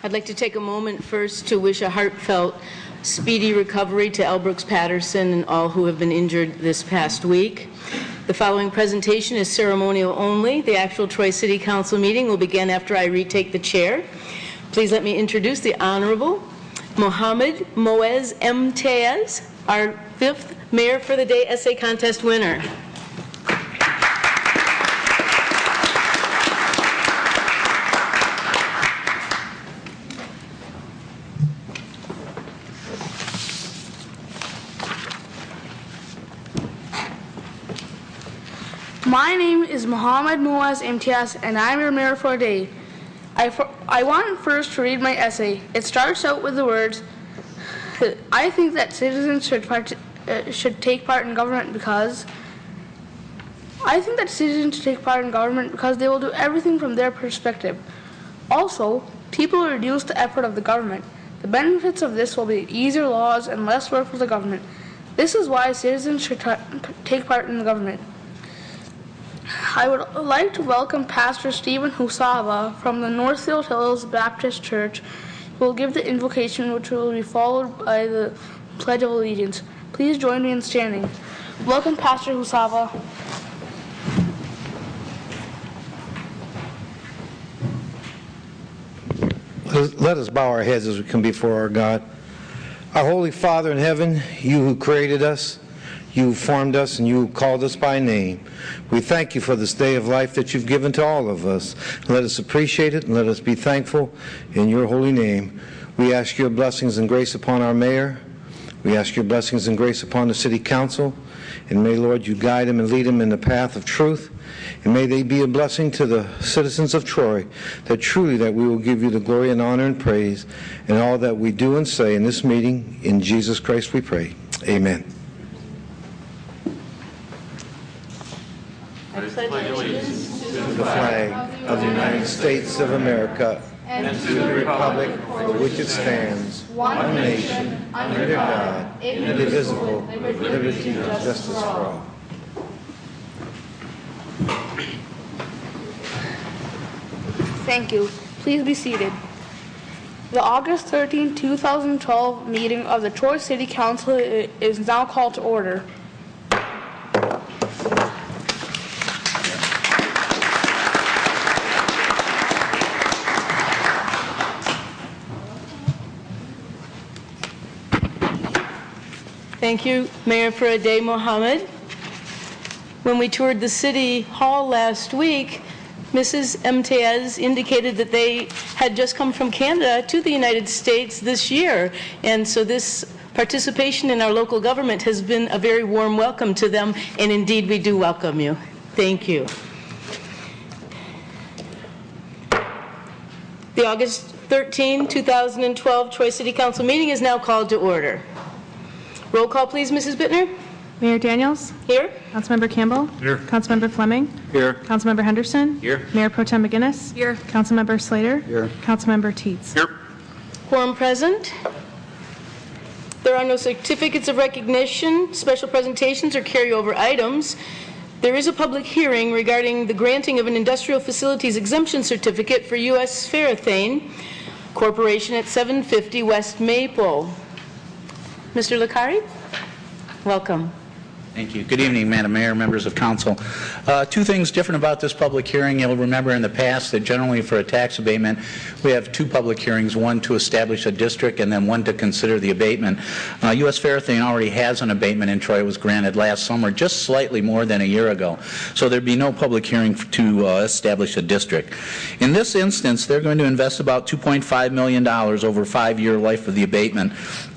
I'd like to take a moment first to wish a heartfelt, speedy recovery to L. Brooks Patterson and all who have been injured this past week. The following presentation is ceremonial only. The actual Troy City Council meeting will begin after I retake the chair. Please let me introduce the Honorable Mohammed Moez Emtiaz, our 5th Mayor for the Day Essay Contest winner. My name is Mohammed Moaz Emtiaz, and I'm your mayor for a day. I want first to read my essay. It starts out with the words, I think that citizens should take part in government because they will do everything from their perspective. Also, people will reduce the effort of the government. The benefits of this will be easier laws and less work for the government. This is why citizens should take part in the government. I would like to welcome Pastor Stephen Husava from the Northfield Hills Baptist Church, who will give the invocation, which will be followed by the Pledge of Allegiance. Please join me in standing. Welcome, Pastor Husava. Let us bow our heads as we come before our God. Our Holy Father in heaven, you who created us, you formed us, and you called us by name. We thank you for this day of life that you've given to all of us. Let us appreciate it and let us be thankful in your holy name. We ask your blessings and grace upon our mayor. We ask your blessings and grace upon the city council. And may, Lord, you guide them and lead them in the path of truth. And may they be a blessing to the citizens of Troy, that truly that we will give you the glory and honor and praise in all that we do and say in this meeting. In Jesus Christ we pray. Amen. I pledge allegiance To the flag of the United States of America and to the republic for which it stands, one nation, under God, indivisible, with liberty and justice for all. Thank you. Please be seated. The August 13, 2012 meeting of the Troy City Council is now called to order. Thank you, Mayor for a Day Mohammed. When we toured the City Hall last week, Mrs. Emtiaz indicated that they had just come from Canada to the United States this year, and so this participation in our local government has been a very warm welcome to them, and indeed we do welcome you. Thank you. The August 13, 2012 Troy City Council meeting is now called to order. Roll call, please, Mrs. Bittner. Mayor Daniels? Here. Councilmember Campbell? Here. Councilmember Fleming? Here. Councilmember Henderson? Here. Mayor Pro Tem McGinnis? Here. Councilmember Slater? Here. Councilmember Teets? Here. Quorum present. There are no certificates of recognition, special presentations, or carryover items. There is a public hearing regarding the granting of an industrial facilities exemption certificate for U.S. Ferrothane Corporation at 750 West Maple. Mr. Licari, welcome. Thank you. Good evening, Madam Mayor, members of council. Two things different about this public hearing. You'll remember in the past that generally for a tax abatement, we have two public hearings, one to establish a district and then one to consider the abatement. U.S. Ferrothane already has an abatement in Troy. It was granted last summer, just slightly more than a year ago. So there'd be no public hearing to establish a district. In this instance, they're going to invest about $2.5 million over a 5-year life of the abatement.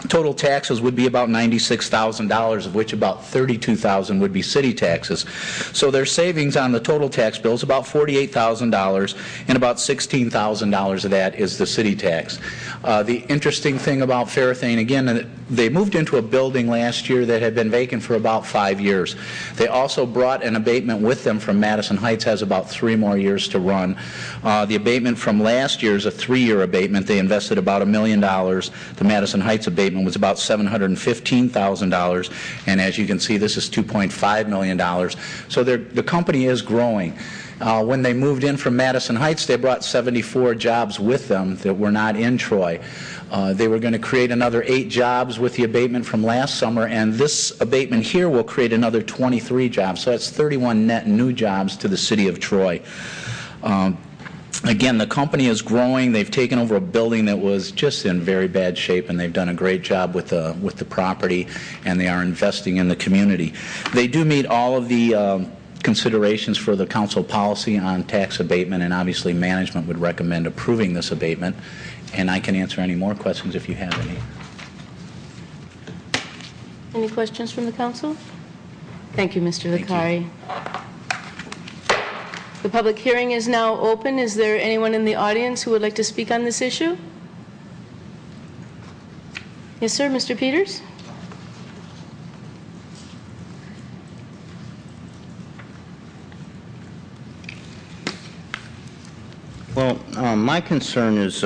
Total taxes would be about $96,000, of which about $32,000 would be city taxes. So their savings on the total tax bill is about $48,000, and about $16,000 of that is the city tax. The interesting thing about Ferrothane, again, they moved into a building last year that had been vacant for about 5 years. They also brought an abatement with them from Madison Heights, has about 3 more years to run. The abatement from last year is a 3-year abatement. They invested about $1 million. The Madison Heights abatement was about $715,000, and as you can see, this is $2.5 million. So the company is growing. When they moved in from Madison Heights, they brought 74 jobs with them that were not in Troy. They were going to create another 8 jobs with the abatement from last summer, and this abatement here will create another 23 jobs. So that's 31 net new jobs to the city of Troy. Again, the company is growing. They've taken over a building that was just in very bad shape, and they've done a great job with the property, and they are investing in the community. They do meet all of the considerations for the council policy on tax abatement, and obviously management would recommend approving this abatement. And I can answer any more questions if you have any. Any questions from the council? Thank you, Mr. Licari. The public hearing is now open. Is there anyone in the audience who would like to speak on this issue? Yes, sir, Mr. Peters? Well, my concern is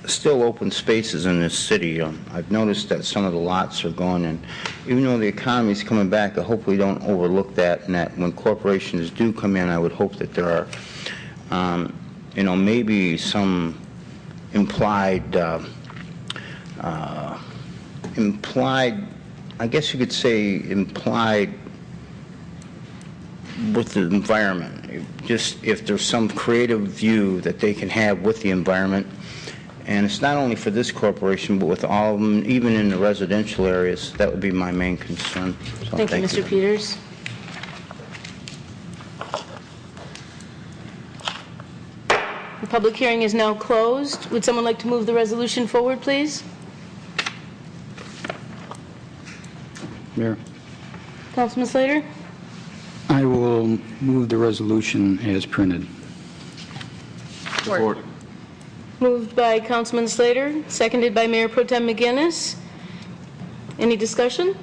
still open spaces in this city. I've noticed that some of the lots are gone, and even though the economy is coming back, I hope we don't overlook that, and that when corporations do come in, I would hope that there are, maybe some implied, I guess you could say implied with the environment. Just if there's some creative view that they can have with the environment. And it's not only for this corporation, but with all of them, even in the residential areas. That would be my main concern. So Thank you, Mr. Peters. The public hearing is now closed. Would someone like to move the resolution forward, please? Mayor, Councilman Slater? I will move the resolution as printed. Support. Moved by Councilman Slater, seconded by Mayor Pro Tem McGinnis. Any discussion?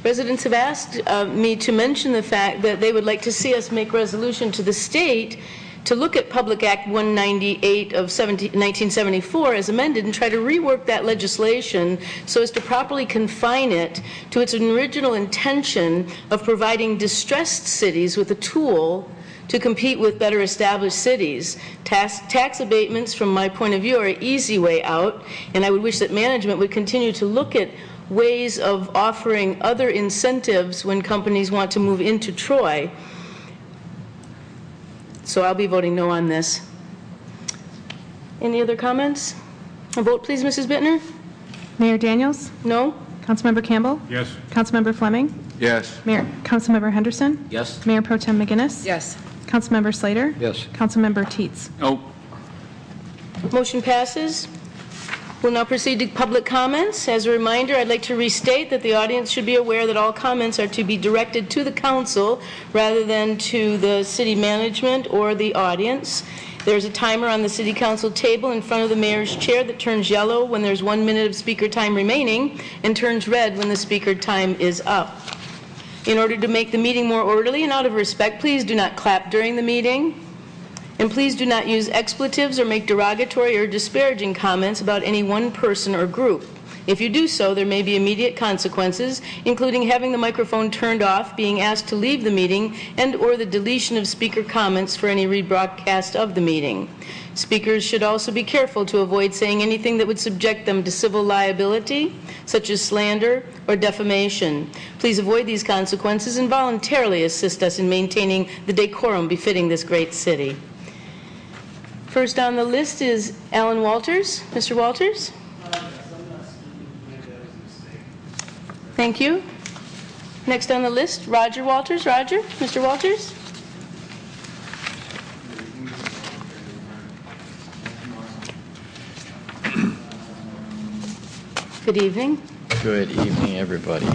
Residents have asked me to mention the fact that they would like to see us make resolution to the state to look at Public Act 198 of 1974 as amended and try to rework that legislation so as to properly confine it to its original intention of providing distressed cities with a tool to compete with better established cities. Tax abatements, from my point of view, are an easy way out, and I would wish that management would continue to look at ways of offering other incentives when companies want to move into Troy. So I'll be voting no on this. Any other comments? A vote, please, Mrs. Bittner. Mayor Daniels? No? Councilmember Campbell? Yes. Councilmember Fleming? Yes. Councilmember Henderson? Yes. Mayor Pro Tem McGinnis? Yes. Councilmember Slater? Yes. Councilmember Teets? No. Motion passes. We'll now proceed to public comments. As a reminder, I'd like to restate that the audience should be aware that all comments are to be directed to the council rather than to the city management or the audience. There's a timer on the city council table in front of the mayor's chair that turns yellow when there's 1 minute of speaker time remaining and turns red when the speaker time is up. In order to make the meeting more orderly and out of respect, please do not clap during the meeting. And please do not use expletives or make derogatory or disparaging comments about any one person or group. If you do so, there may be immediate consequences, including having the microphone turned off, being asked to leave the meeting, and or the deletion of speaker comments for any rebroadcast of the meeting. Speakers should also be careful to avoid saying anything that would subject them to civil liability, such as slander or defamation. Please avoid these consequences and voluntarily assist us in maintaining the decorum befitting this great city. First on the list is Alan Walters. Mr. Walters? Thank you. Next on the list, Roger Walters. Roger? Mr. Walters? Good evening. Good evening, everybody.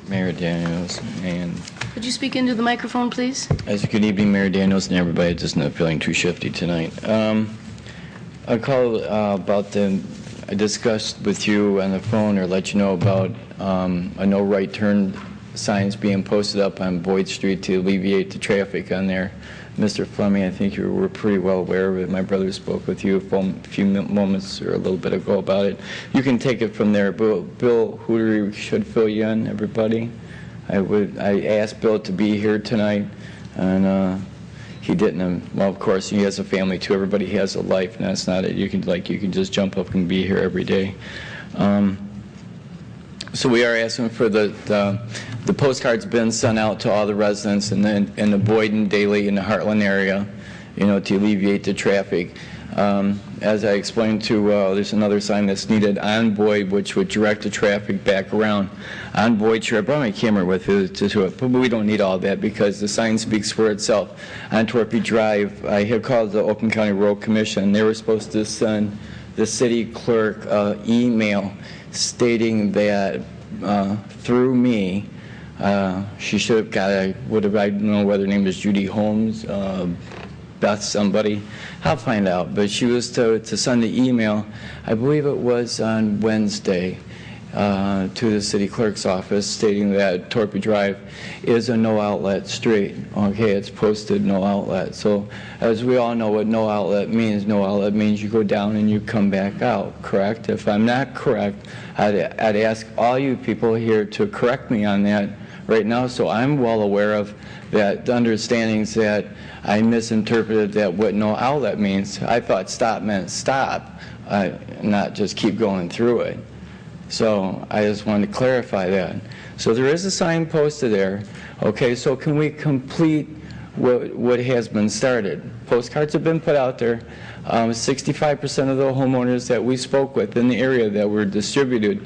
Mayor Daniels, and Could you speak into the microphone, please? good evening, Mayor Daniels, and everybody. Just not feeling too shifty tonight. I called I discussed with you on the phone or let you know about a no right turn signs being posted up on Boyd Street to alleviate the traffic on there. Mr. Fleming, I think you were pretty well aware of it. My brother spoke with you a few moments or a little bit ago about it. You can take it from there. Bill Hootery should fill you in, everybody. I asked Bill to be here tonight, and he didn't. Well, of course, he has a family too. Everybody has a life, and that's not it. You can just jump up and be here every day. So we are asking for the postcards been sent out to all the residents in the Boyden, Daly, and the Heartland area, to alleviate the traffic. As I explained to, there's another sign that's needed on Boyd, which would direct the traffic back around. On Boyd, sure, I brought my camera with it to it, but we don't need all that because the sign speaks for itself. On Torpy Drive, I had called the Oakland County Road Commission. They were supposed to send the city clerk email stating that through me, she should have got I don't know whether her name is Judy Holmes, Beth somebody. I'll find out. But she was to send the email, I believe it was on Wednesday, to the city clerk's office stating that Torpy Drive is a no outlet street. Okay, it's posted no outlet. So as we all know what no outlet means you go down and you come back out, correct? If I'm not correct, I'd ask all you people here to correct me on that right now, so I'm well aware of that, the understandings that I misinterpreted that what no outlet means. I thought stop meant stop, not just keep going through it. So I just wanted to clarify that. So there is a sign posted there. Okay, so can we complete what has been started? Postcards have been put out there. 65% of the homeowners that we spoke with in the area that were distributed.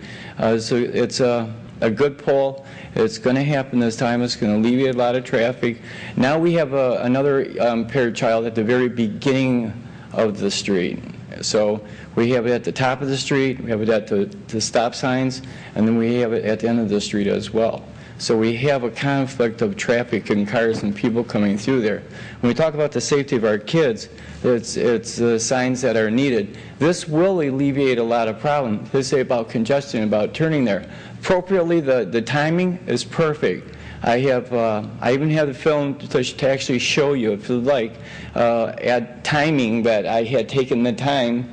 So it's a good poll. It's going to happen this time. It's going to alleviate a lot of traffic. Now we have another impaired child at the very beginning of the street. So we have it at the top of the street, we have it at the stop signs, and then we have it at the end of the street as well. So we have a conflict of traffic and cars and people coming through there. When we talk about the safety of our kids, it's the signs that are needed. This will alleviate a lot of problems. They say about congestion, about turning there. Appropriately, the timing is perfect. I even have the film to actually show you, if you'd like, at timing that I had taken the time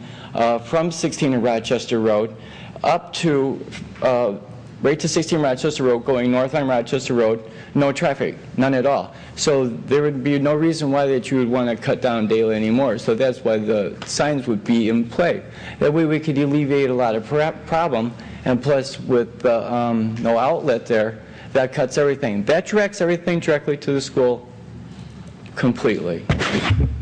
from 16 Rochester Road up to right to 16 Rochester Road, going north on Rochester Road, no traffic, none at all. So there would be no reason why that you would want to cut down Daly anymore. So that's why the signs would be in play. That way we could alleviate a lot of problem, and plus with the no outlet there, that cuts everything. That directs everything directly to the school completely.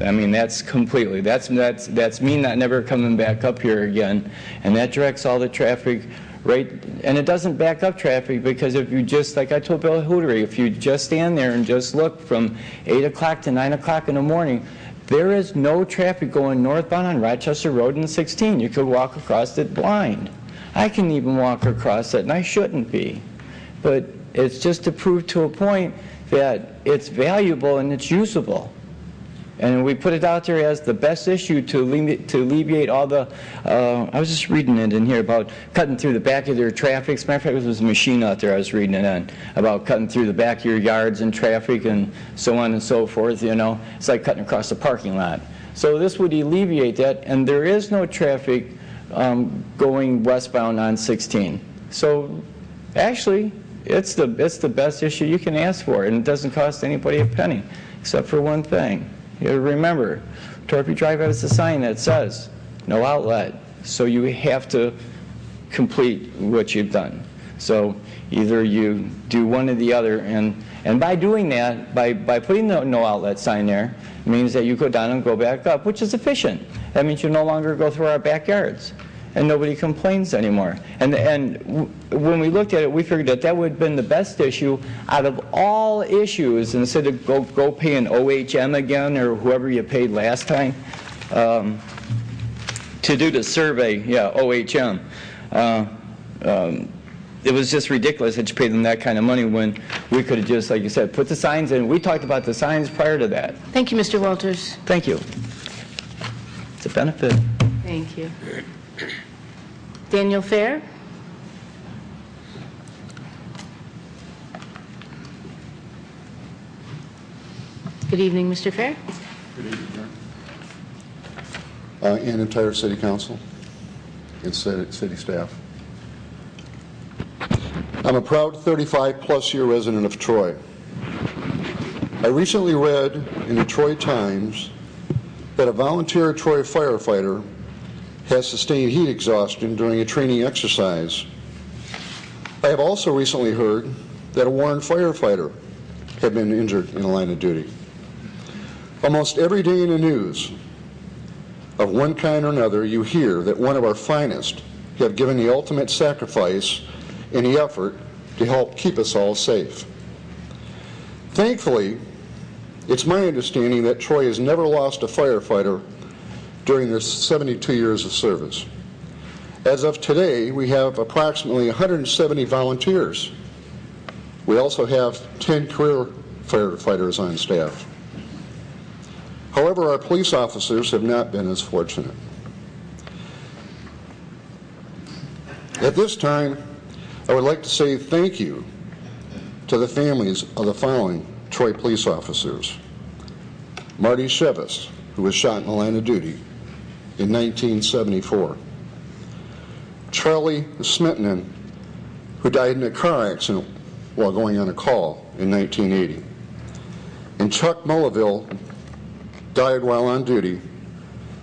I mean, that's completely. That's me not never coming back up here again, and that directs all the traffic right. And it doesn't back up traffic because if you just, like I told Bill Hootery, if you just stand there and just look from 8 o'clock to 9 o'clock in the morning, there is no traffic going northbound on Rochester Road and 16. You could walk across it blind. I can even walk across it, and I shouldn't be. But it's just to prove to a point that it's valuable and it's usable. And we put it out there as the best issue to alleviate all the, I was just reading it in here about cutting through the back of their traffic. As a matter of fact, there was a machine out there I was reading it on about cutting through the back of your yards and traffic and so on and so forth, you know. It's like cutting across the parking lot. So this would alleviate that, and there is no traffic going westbound on 16. So actually, it's the best issue you can ask for, and it doesn't cost anybody a penny, except for one thing. You remember, Torpy Drive has a sign that says no outlet, so you have to complete what you've done. So either you do one or the other, and by doing that, by putting the no outlet sign there, means that you go down and go back up, which is efficient. That means you no longer go through our backyards, and nobody complains anymore. And when we looked at it, we figured that would have been the best issue out of all issues, instead of go paying OHM again or whoever you paid last time to do the survey. Yeah, OHM. It was just ridiculous that you paid them that kind of money when we could have just, like you said, put the signs in. We talked about the signs prior to that. Thank you, Mr. Walters. Thank you. It's a benefit. Thank you. Daniel Fair. Good evening, Mr. Fair. Good evening, Mayor. And entire City Council and City staff. I'm a proud 35-plus year resident of Troy. I recently read in the Troy Times that a volunteer Troy firefighter has sustained heat exhaustion during a training exercise. I have also recently heard that a Warren firefighter had been injured in the line of duty. Almost every day in the news, of one kind or another, you hear that one of our finest have given the ultimate sacrifice in the effort to help keep us all safe. Thankfully, it's my understanding that Troy has never lost a firefighter during their 72 years of service. As of today, we have approximately 170 volunteers. We also have 10 career firefighters on staff. However, our police officers have not been as fortunate. At this time, I would like to say thank you to the families of the following Troy police officers. Marty Chevis, who was shot in the line of duty in 1974. Charlie Smitman, who died in a car accident while going on a call in 1980. And Chuck Mullaville died while on duty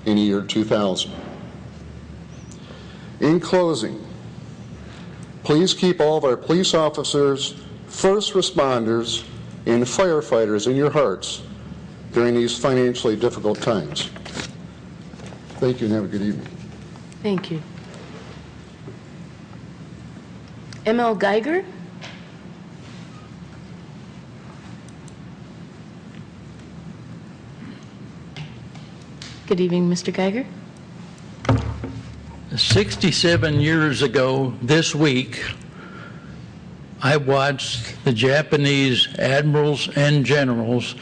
in the year 2000. In closing, please keep all of our police officers, first responders, and firefighters in your hearts during these financially difficult times. Thank you and have a good evening. Thank you. M.L. Geiger? Good evening, Mr. Geiger. 67 years ago this week, I watched the Japanese admirals and generals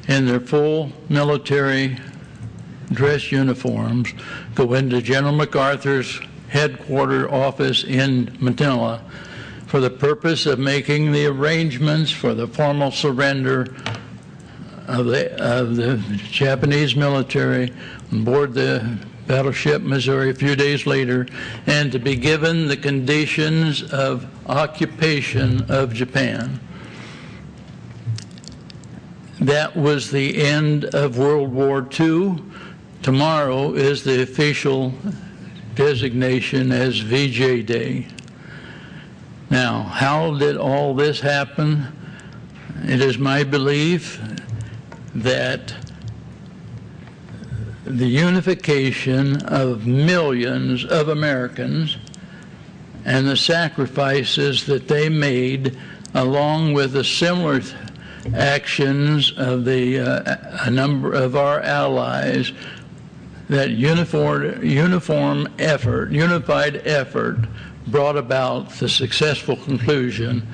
in their full military dress uniforms go into General MacArthur's headquarters office in Manila for the purpose of making the arrangements for the formal surrender of the Japanese military on board the battleship Missouri a few days later, and to be given the conditions of occupation of Japan. That was the end of World War II. Tomorrow is the official designation as VJ Day. Now, how did all this happen? It is my belief that the unification of millions of Americans and the sacrifices that they made, along with the similar actions of a number of our allies, that unified effort brought about the successful conclusion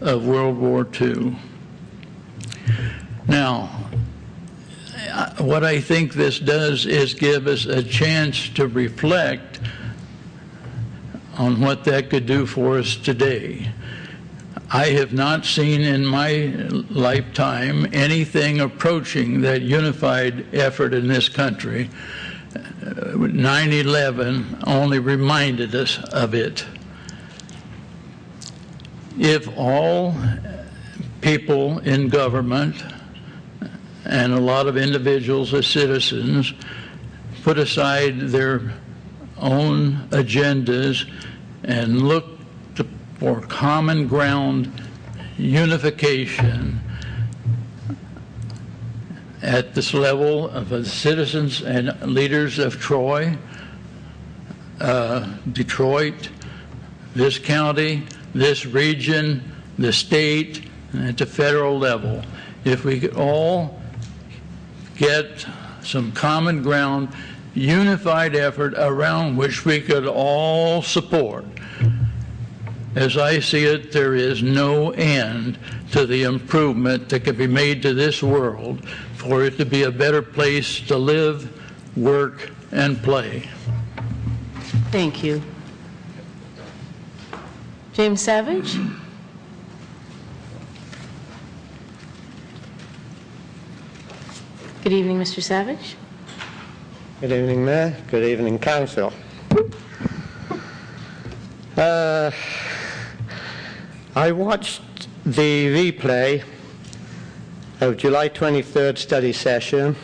of World War II. Now, what I think this does is give us a chance to reflect on what that could do for us today. I have not seen in my lifetime anything approaching that unified effort in this country. 9/11 only reminded us of it. If all people in government and a lot of individuals as citizens put aside their own agendas and look for common ground unification at this level of the citizens and leaders of Troy, Detroit, this county, this region, the state, and at the federal level. If we could all get some common ground, unified effort around which we could all support. As I see it, there is no end to the improvement that can be made to this world for it to be a better place to live, work, and play. Thank you. James Savage? Good evening, Mr. Savage. Good evening, Mayor. Good evening, Council. I watched the replay of July 23rd study session,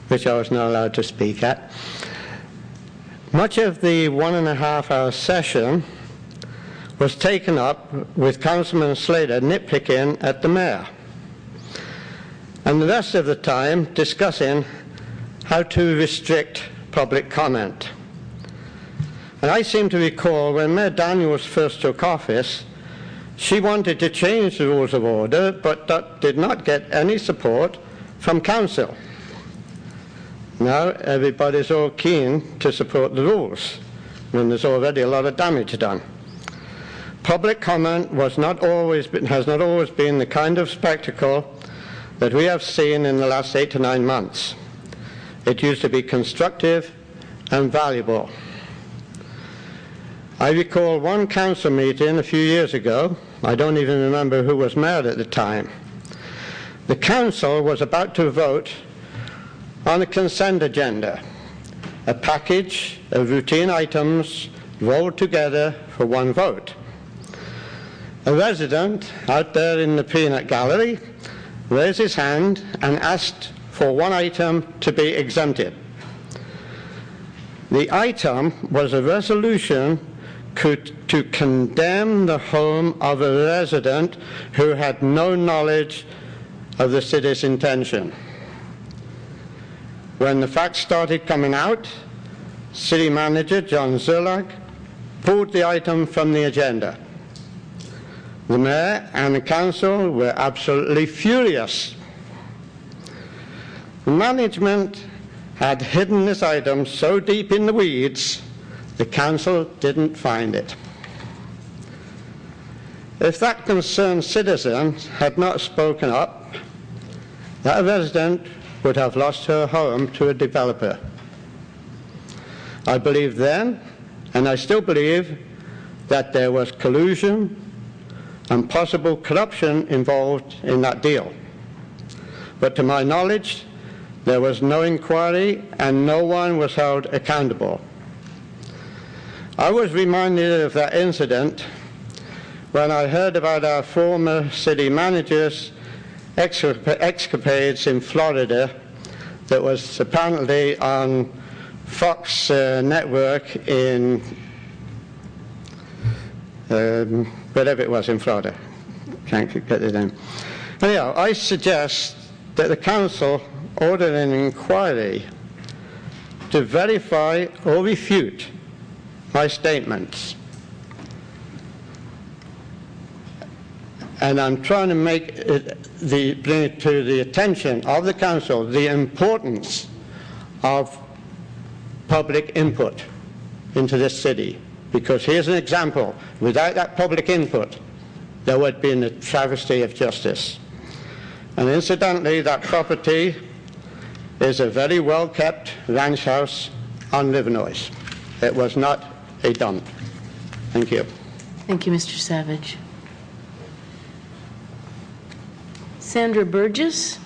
which I was not allowed to speak at. Much of the 1.5-hour session was taken up with Councilman Slater nitpicking at the mayor, and the rest of the time discussing how to restrict public comment. And I seem to recall when Mayor Daniels first took office, she wanted to change the rules of order, but that did not get any support from council. Now everybody's all keen to support the rules, when there's already a lot of damage done. Public comment has not always been the kind of spectacle that we have seen in the last 8 to 9 months. It used to be constructive and valuable. I recall one council meeting a few years ago. I don't even remember who was mayor at the time. The council was about to vote on a consent agenda, a package of routine items rolled together for one vote. A resident out there in the peanut gallery raised his hand and asked for one item to be exempted. The item was a resolution to condemn the home of a resident who had no knowledge of the city's intention. When the facts started coming out, City Manager John Zerlag pulled the item from the agenda. The mayor and the council were absolutely furious. The management had hidden this item so deep in the weeds, the council didn't find it. If that concerned citizen had not spoken up, that resident would have lost her home to a developer. I believed then, and I still believe, that there was collusion and possible corruption involved in that deal. But to my knowledge, there was no inquiry and no one was held accountable. I was reminded of that incident when I heard about our former city manager's escapades in Florida that was apparently on Fox network in whatever it was in Florida. Can't get it in. Anyhow, I suggest that the council order an inquiry to verify or refute my statements. And I'm trying to bring it to the attention of the council the importance of public input into this city. Because here's an example. Without that public input, there would be a travesty of justice. And incidentally, that property is a very well-kept ranch house on Livernois. It was not a dump. Thank you. Thank you, Mr. Savage. Sandra Burgess.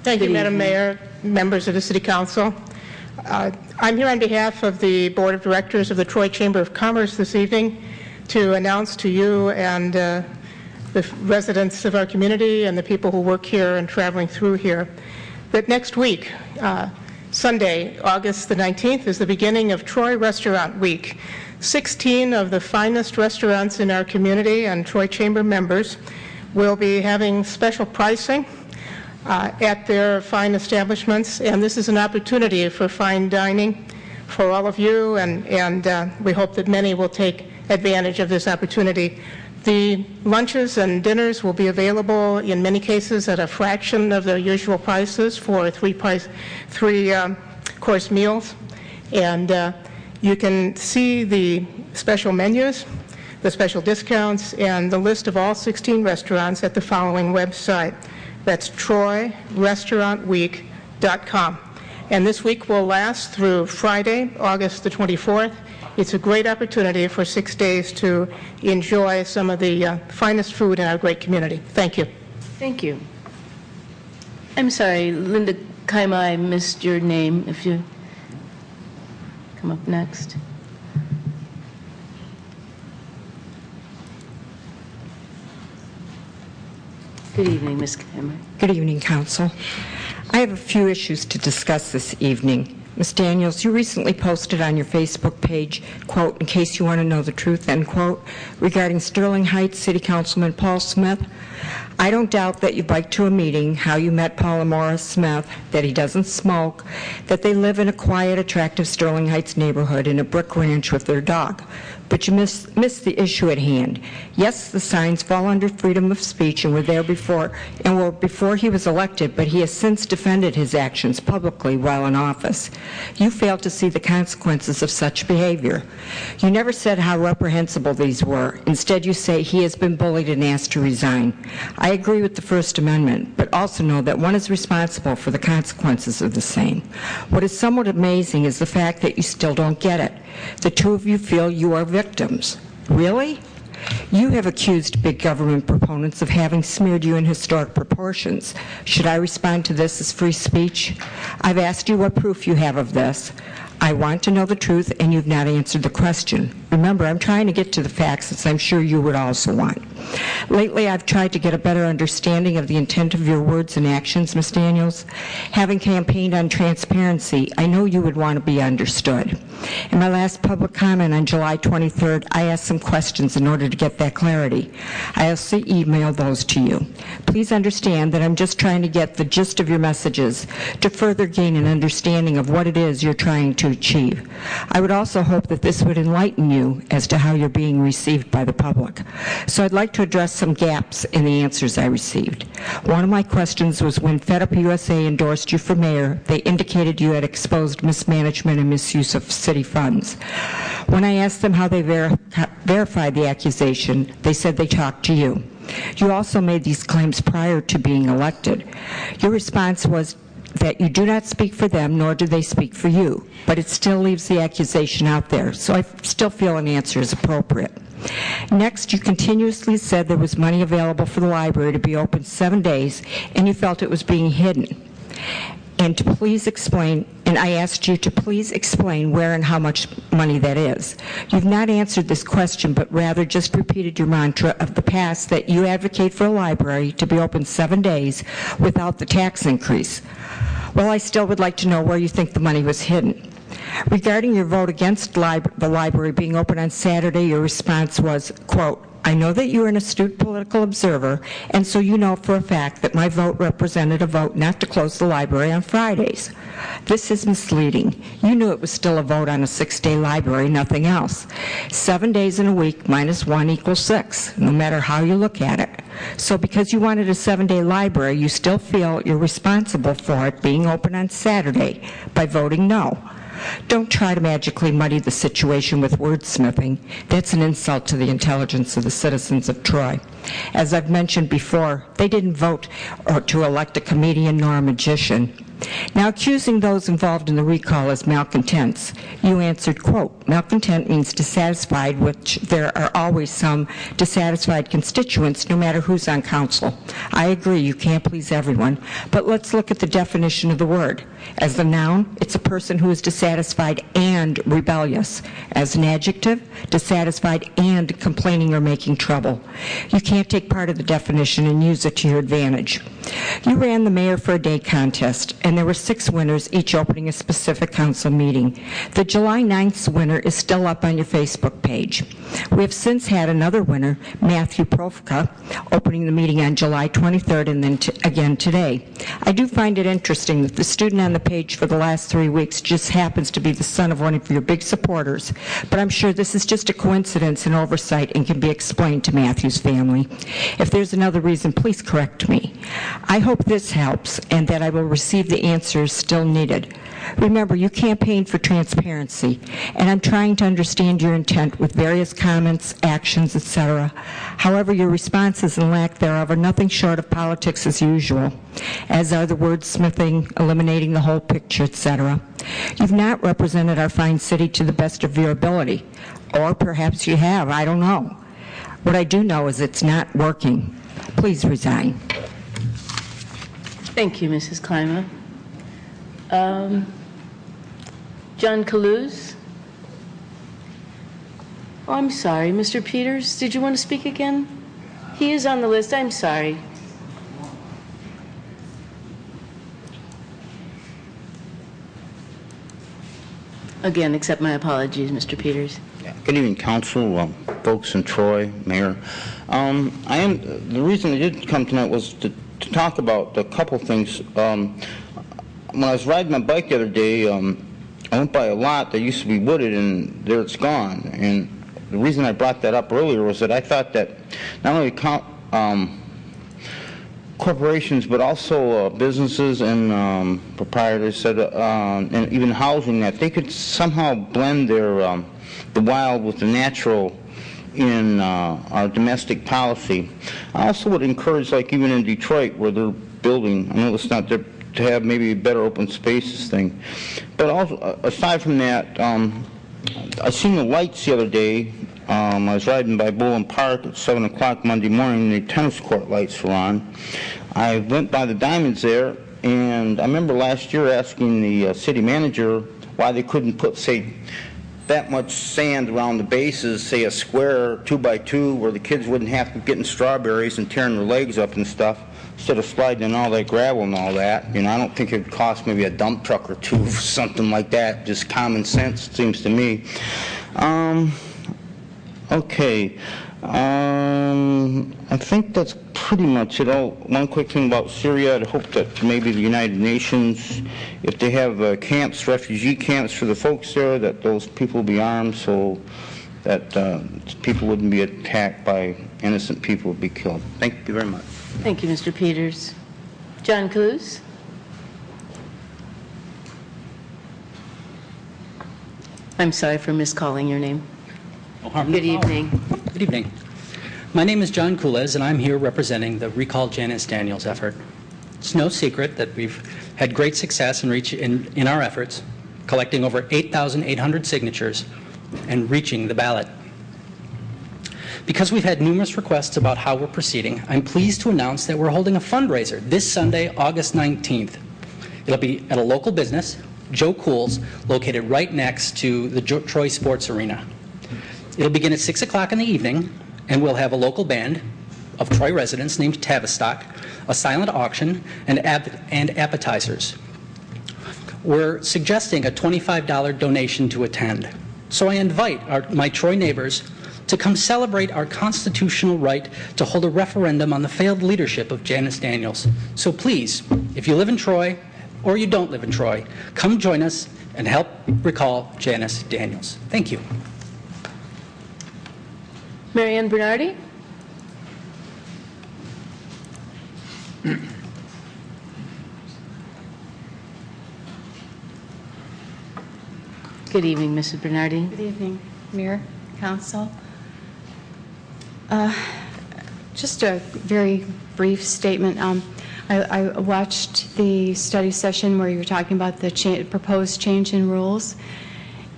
Thank you, Madam Mayor, members of the City Council. I'm here on behalf of the Board of Directors of the Troy Chamber of Commerce this evening to announce to you and the residents of our community and the people who work here and traveling through here that next week, Sunday, August the 19th, is the beginning of Troy Restaurant Week. 16 of the finest restaurants in our community and Troy Chamber members will be having special pricing at their fine establishments, and this is an opportunity for fine dining for all of you, and we hope that many will take advantage of this opportunity. The lunches and dinners will be available in many cases at a fraction of their usual prices for three-course meals, and you can see the special menus, the special discounts, and the list of all 16 restaurants at the following website. That's TroyRestaurantWeek.com. And this week will last through Friday, August the 24th. It's a great opportunity for 6 days to enjoy some of the finest food in our great community. Thank you. Thank you. I'm sorry, Linda Kaima, I missed your name. If you come up next. Good evening, Ms. Kaima. Good evening, Council. I have a few issues to discuss this evening. Ms. Daniels, you recently posted on your Facebook page, quote, in case you want to know the truth, end quote, regarding Sterling Heights City Councilman Paul Smith. I don't doubt that you biked to a meeting, how you met Paul and Maura Smith, that he doesn't smoke, that they live in a quiet, attractive Sterling Heights neighborhood in a brick ranch with their dog. But you missed the issue at hand. Yes, the signs fall under freedom of speech and were there before he was elected, but he has since defended his actions publicly while in office. You failed to see the consequences of such behavior. You never said how reprehensible these were. Instead, you say he has been bullied and asked to resign. I agree with the First Amendment, but also know that one is responsible for the consequences of the same. What is somewhat amazing is the fact that you still don't get it. The two of you feel you are victims. Really? You have accused big government proponents of having smeared you in historic proportions. Should I respond to this as free speech? I've asked you what proof you have of this. I want to know the truth, and you've not answered the question. Remember, I'm trying to get to the facts, as I'm sure you would also want. Lately, I've tried to get a better understanding of the intent of your words and actions, Ms. Daniels. Having campaigned on transparency, I know you would want to be understood. In my last public comment on July 23rd, I asked some questions in order to get that clarity. I also emailed those to you. Please understand that I'm just trying to get the gist of your messages to further gain an understanding of what it is you're trying to achieve. I would also hope that this would enlighten you as to how you're being received by the public. So I'd like to address some gaps in the answers I received. One of my questions was when FedUp USA endorsed you for mayor, they indicated you had exposed mismanagement and misuse of city funds. When I asked them how they verified the accusation, they said they talked to you. You also made these claims prior to being elected. Your response was that you do not speak for them, nor do they speak for you, but it still leaves the accusation out there, so I still feel an answer is appropriate. Next, you continuously said there was money available for the library to be open 7 days, and you felt it was being hidden. And I asked you to please explain where and how much money that is. You've not answered this question, but rather just repeated your mantra of the past that you advocate for a library to be open 7 days without the tax increase. Well, I still would like to know where you think the money was hidden. Regarding your vote against the library being open on Saturday, your response was, quote, I know that you're an astute political observer, and so you know for a fact that my vote represented a vote not to close the library on Fridays. This is misleading. You knew it was still a vote on a 6-day library, nothing else. 7 days in a week minus 1 equals 6, no matter how you look at it. So because you wanted a 7-day library, you still feel you're responsible for it being open on Saturday by voting no. Don't try to magically muddy the situation with wordsmithing. That's an insult to the intelligence of the citizens of Troy. As I've mentioned before, they didn't vote to elect a comedian nor a magician. Now, accusing those involved in the recall as malcontents, you answered, quote, malcontent means dissatisfied, which there are always some dissatisfied constituents, no matter who's on council. I agree, you can't please everyone, but let's look at the definition of the word. As a noun, it's a person who is dissatisfied and rebellious. As an adjective, dissatisfied and complaining or making trouble. You can't take part of the definition and use it to your advantage. You ran the Mayor for a Day contest, and there were 6 winners, each opening a specific council meeting. The July 9th winner is still up on your Facebook page. We have since had another winner, Matthew Profka, opening the meeting on July 23rd and then again today. I do find it interesting that the student on the page for the last 3 weeks just happens to be the son of one of your big supporters, but I'm sure this is just a coincidence and oversight and can be explained to Matthew's family. If there's another reason, please correct me. I hope this helps and that I will receive the answers still needed. Remember, you campaigned for transparency, and I'm trying to understand your intent with various comments, actions, etc. However, your responses and lack thereof are nothing short of politics as usual, as are the wordsmithing, eliminating the whole picture, etc. You've not represented our fine city to the best of your ability, or perhaps you have, I don't know. What I do know is it's not working. Please resign. Thank you, Mrs. Klima. John Kaluz? Oh, I'm sorry. Mr. Peters, did you want to speak again? He is on the list. I'm sorry. Again, accept my apologies, Mr. Peters. Good evening, Council, folks in Troy, Mayor. The reason I did come tonight was to talk about a couple things. When I was riding my bike the other day, I went by a lot that used to be wooded, and there it's gone. And the reason I brought that up earlier was that I thought that not only corporations, but also businesses and proprietors said, and even housing, that they could somehow blend their the wild with the natural in our domestic policy. I also would encourage, like even in Detroit, where they're building, I know it's not there, to have maybe a better open spaces thing. But also, aside from that, I seen the lights the other day. I was riding by Bowen Park at 7 o'clock Monday morning, and the tennis court lights were on. I went by the Diamonds there, and I remember last year asking the city manager why they couldn't put, say, that much sand around the bases, say a square 2x2, where the kids wouldn't have to get in strawberries and tearing their legs up and stuff, instead of sliding in all that gravel and all that. You know, I don't think it would cost maybe a dump truck or two, something like that. Just common sense, it seems to me. Okay. I think that's pretty much it. Oh, one quick thing about Syria. I hope that maybe the United Nations, if they have camps, refugee camps for the folks there, that those people will be armed so that people wouldn't be attacked by innocent people would be killed. Thank you very much. Thank you, Mr. Peters. John Kaluz? I'm sorry for miscalling your name. Good evening. Good evening. My name is John Coolez, and I'm here representing the Recall Janice Daniels effort. It's no secret that we've had great success in our efforts, collecting over 8,800 signatures and reaching the ballot. Because we've had numerous requests about how we're proceeding, I'm pleased to announce that we're holding a fundraiser this Sunday, August 19th. It'll be at a local business, Joe Cool's, located right next to the Troy Sports Arena. It'll begin at 6 o'clock in the evening, and we'll have a local band of Troy residents named Tavistock, a silent auction, and appetizers. We're suggesting a $25 donation to attend. So I invite my Troy neighbors to come celebrate our constitutional right to hold a referendum on the failed leadership of Janice Daniels. So please, if you live in Troy or you don't live in Troy, come join us and help recall Janice Daniels. Thank you. Marianne Bernardi? Good evening, Mrs. Bernardi. Good evening, Mayor, Council. Just a very brief statement. I watched the study session where you were talking about the proposed change in rules,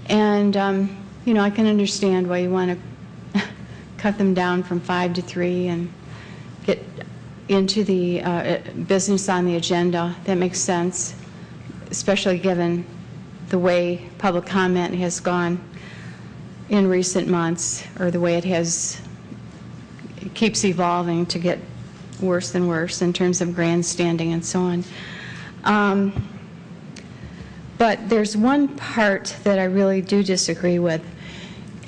and you know, I can understand why you want to cut them down from 5 to 3 and get into the business on the agenda. That makes sense, especially given the way public comment has gone in recent months, or the way it keeps evolving to get worse and worse in terms of grandstanding and so on. But there's one part that I really do disagree with,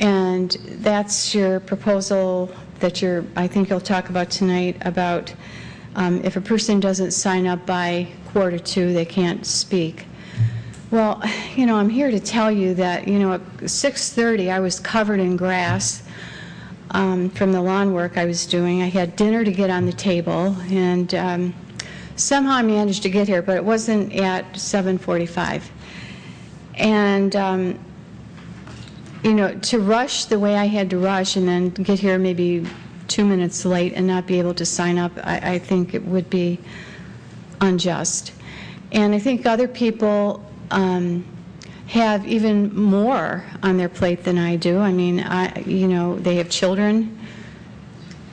and that's your proposal that I think you'll talk about tonight about if a person doesn't sign up by 1:45, they can't speak. Well, you know, I'm here to tell you that, you know, at 6:30 I was covered in grass from the lawn work I was doing. I had dinner to get on the table, and somehow I managed to get here, but it wasn't at 7:45. And you know, to rush the way I had to rush and then get here maybe 2 minutes late and not be able to sign up, I think it would be unjust. And I think other people have even more on their plate than I do. I mean, you know, they have children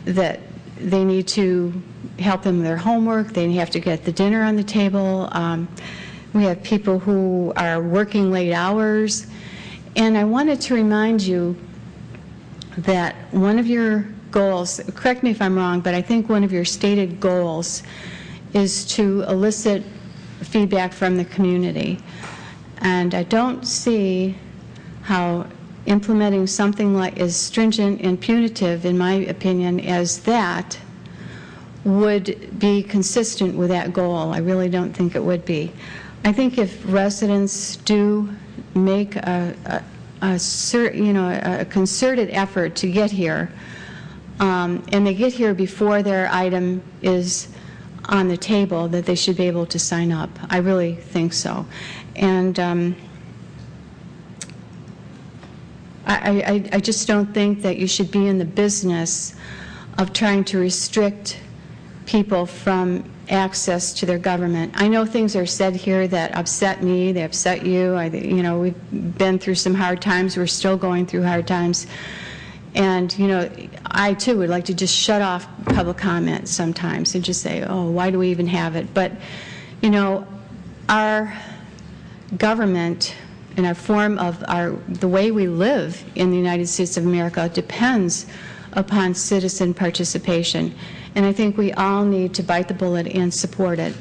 that They need to help them with their homework. They have to get the dinner on the table. We have people who are working late hours. And I wanted to remind you that one of your goals, correct me if I'm wrong, but I think one of your stated goals is to elicit feedback from the community. And I don't see how implementing something like as stringent and punitive, in my opinion, as that would be consistent with that goal. I really don't think it would be. I think if residents do make a concerted effort to get here, and they get here before their item is on the table, that they should be able to sign up. I really think so. And I just don't think that you should be in the business of trying to restrict people from access to their government. I know things are said here that upset me, they upset you. We've been through some hard times. We're still going through hard times. And, I too would like to just shut off public comment sometimes and just say, oh, why do we even have it? But, our government and our form of the way we live in the United States of America depends upon citizen participation. And I think we all need to bite the bullet and support it.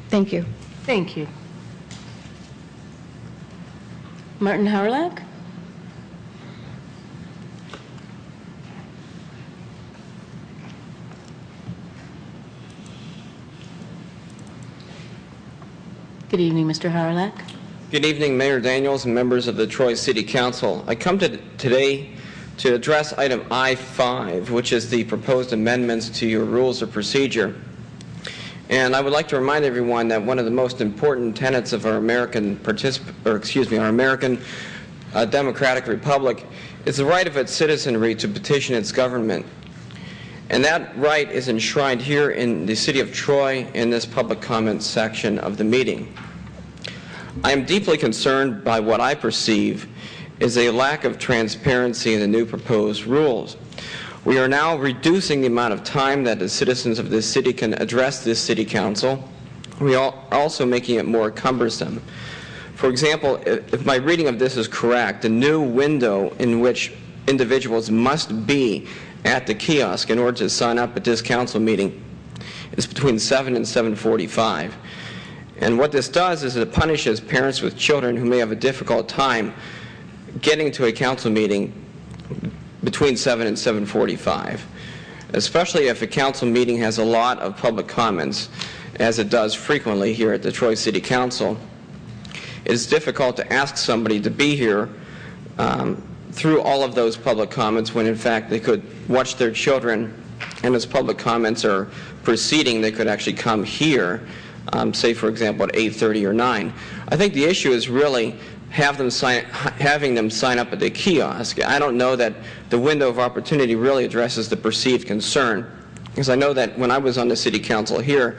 Thank you. Thank you. Martin Howrelack? Good evening, Mr. Howrelack. Good evening, Mayor Daniels and members of the Troy City Council. I come today to address item I-5, which is the proposed amendments to your rules of procedure. And I would like to remind everyone that one of the most important tenets of our American democratic republic is the right of its citizenry to petition its government. And that right is enshrined here in the city of Troy in this public comment section of the meeting. I am deeply concerned by what I perceive is a lack of transparency in the new proposed rules. We are now reducing the amount of time that the citizens of this city can address this city council. We are also making it more cumbersome. For example, if my reading of this is correct, the new window in which individuals must be at the kiosk in order to sign up at this council meeting is between 7 and 7:45. And what this does is it punishes parents with children who may have a difficult time getting to a council meeting between 7 and 7:45, especially if a council meeting has a lot of public comments, as it does frequently here at the Troy City Council. It is difficult to ask somebody to be here through all of those public comments when in fact they could watch their children, and as public comments are proceeding, they could actually come here, say for example at 8:30 or 9. I think the issue is really having them sign up at the kiosk. I don't know that the window of opportunity really addresses the perceived concern, because I know that when I was on the city council here,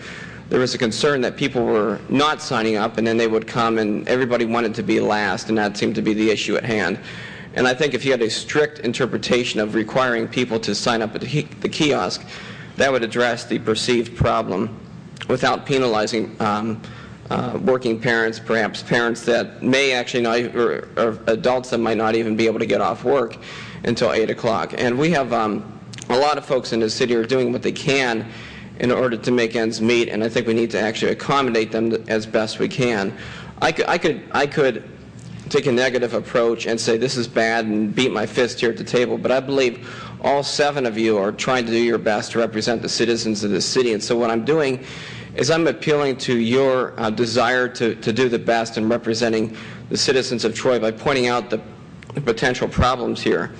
there was a concern that people were not signing up and then they would come and everybody wanted to be last, and that seemed to be the issue at hand. And I think if you had a strict interpretation of requiring people to sign up at the kiosk, that would address the perceived problem without penalizing working parents, perhaps parents that may actually not, or adults that might not even be able to get off work until 8 o'clock. And we have a lot of folks in the city are doing what they can in order to make ends meet, and I think we need to actually accommodate them as best we can. I could take a negative approach and say this is bad and beat my fist here at the table, but I believe all 7 of you are trying to do your best to represent the citizens of this city, and so what I'm doing is I'm appealing to your desire to do the best in representing the citizens of Troy by pointing out the potential problems here.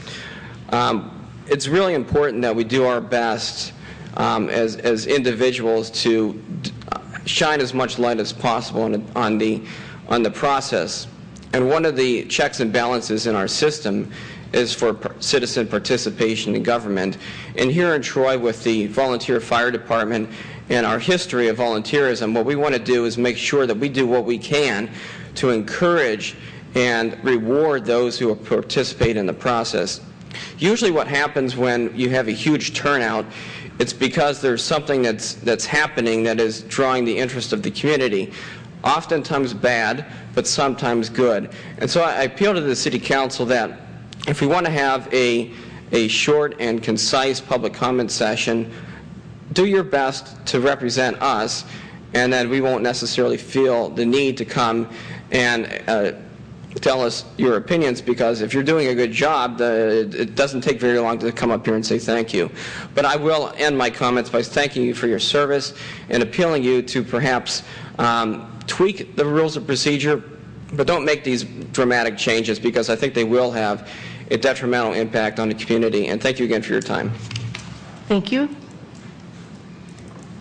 It's really important that we do our best as individuals to shine as much light as possible on the process. And one of the checks and balances in our system is for citizen participation in government. And here in Troy, with the volunteer fire department and our history of volunteerism, what we want to do is make sure that we do what we can to encourage and reward those who participate in the process. Usually what happens when you have a huge turnout, it's because there's something that's happening that is drawing the interest of the community. Oftentimes bad, but sometimes good. And so I appeal to the City Council that if we want to have a short and concise public comment session, do your best to represent us, and then we won't necessarily feel the need to come and tell us your opinions, because if you're doing a good job, it doesn't take very long to come up here and say thank you. But I will end my comments by thanking you for your service and appealing you to perhaps tweak the rules of procedure, but don't make these dramatic changes, because I think they will have a detrimental impact on the community. And thank you again for your time. Thank you.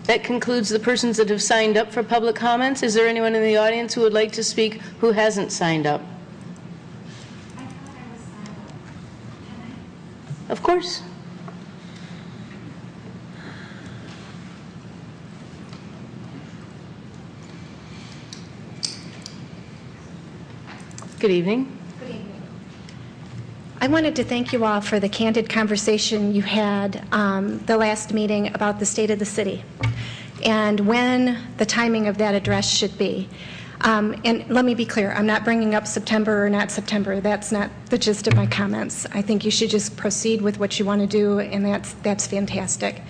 That concludes the persons that have signed up for public comments. Is there anyone in the audience who would like to speak who hasn't signed up? Of course. Good evening. Good evening. I wanted to thank you all for the candid conversation you had the last meeting about the state of the city and when the timing of that address should be. And let me be clear, I'm not bringing up September or not September. That's not the gist of my comments. I think you should just proceed with what you want to do, and that's fantastic.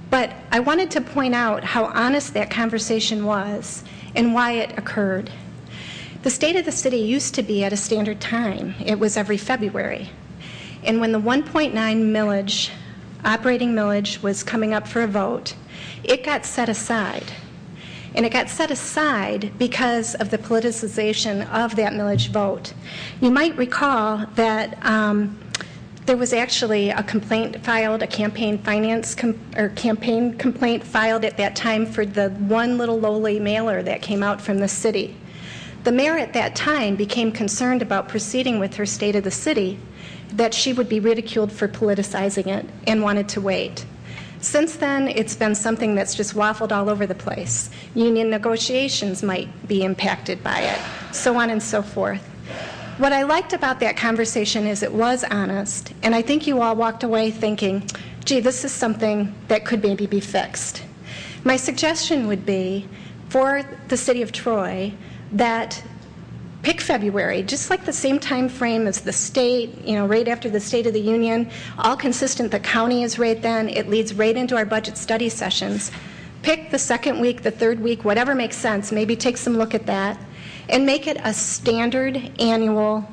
But I wanted to point out how honest that conversation was and why it occurred. The state of the city used to be at a standard time. It was every February. And when the 1.9 millage, operating millage, was coming up for a vote, it got set aside. And it got set aside because of the politicization of that millage vote. You might recall that there was actually a complaint filed, a campaign finance campaign complaint filed at that time for the one little lowly mailer that came out from the city. The mayor at that time became concerned about proceeding with her state of the city, that she would be ridiculed for politicizing it, and wanted to wait. Since then, it's been something that's just waffled all over the place. Union negotiations might be impacted by it, so on and so forth. What I liked about that conversation is it was honest, and I think you all walked away thinking, gee, this is something that could maybe be fixed. My suggestion would be for the city of Troy that pick February, just like the same time frame as the state, right after the State of the Union, all consistent. The county is right then. It leads right into our budget study sessions. Pick the second week, the third week, whatever makes sense. Maybe take some look at that and make it a standard annual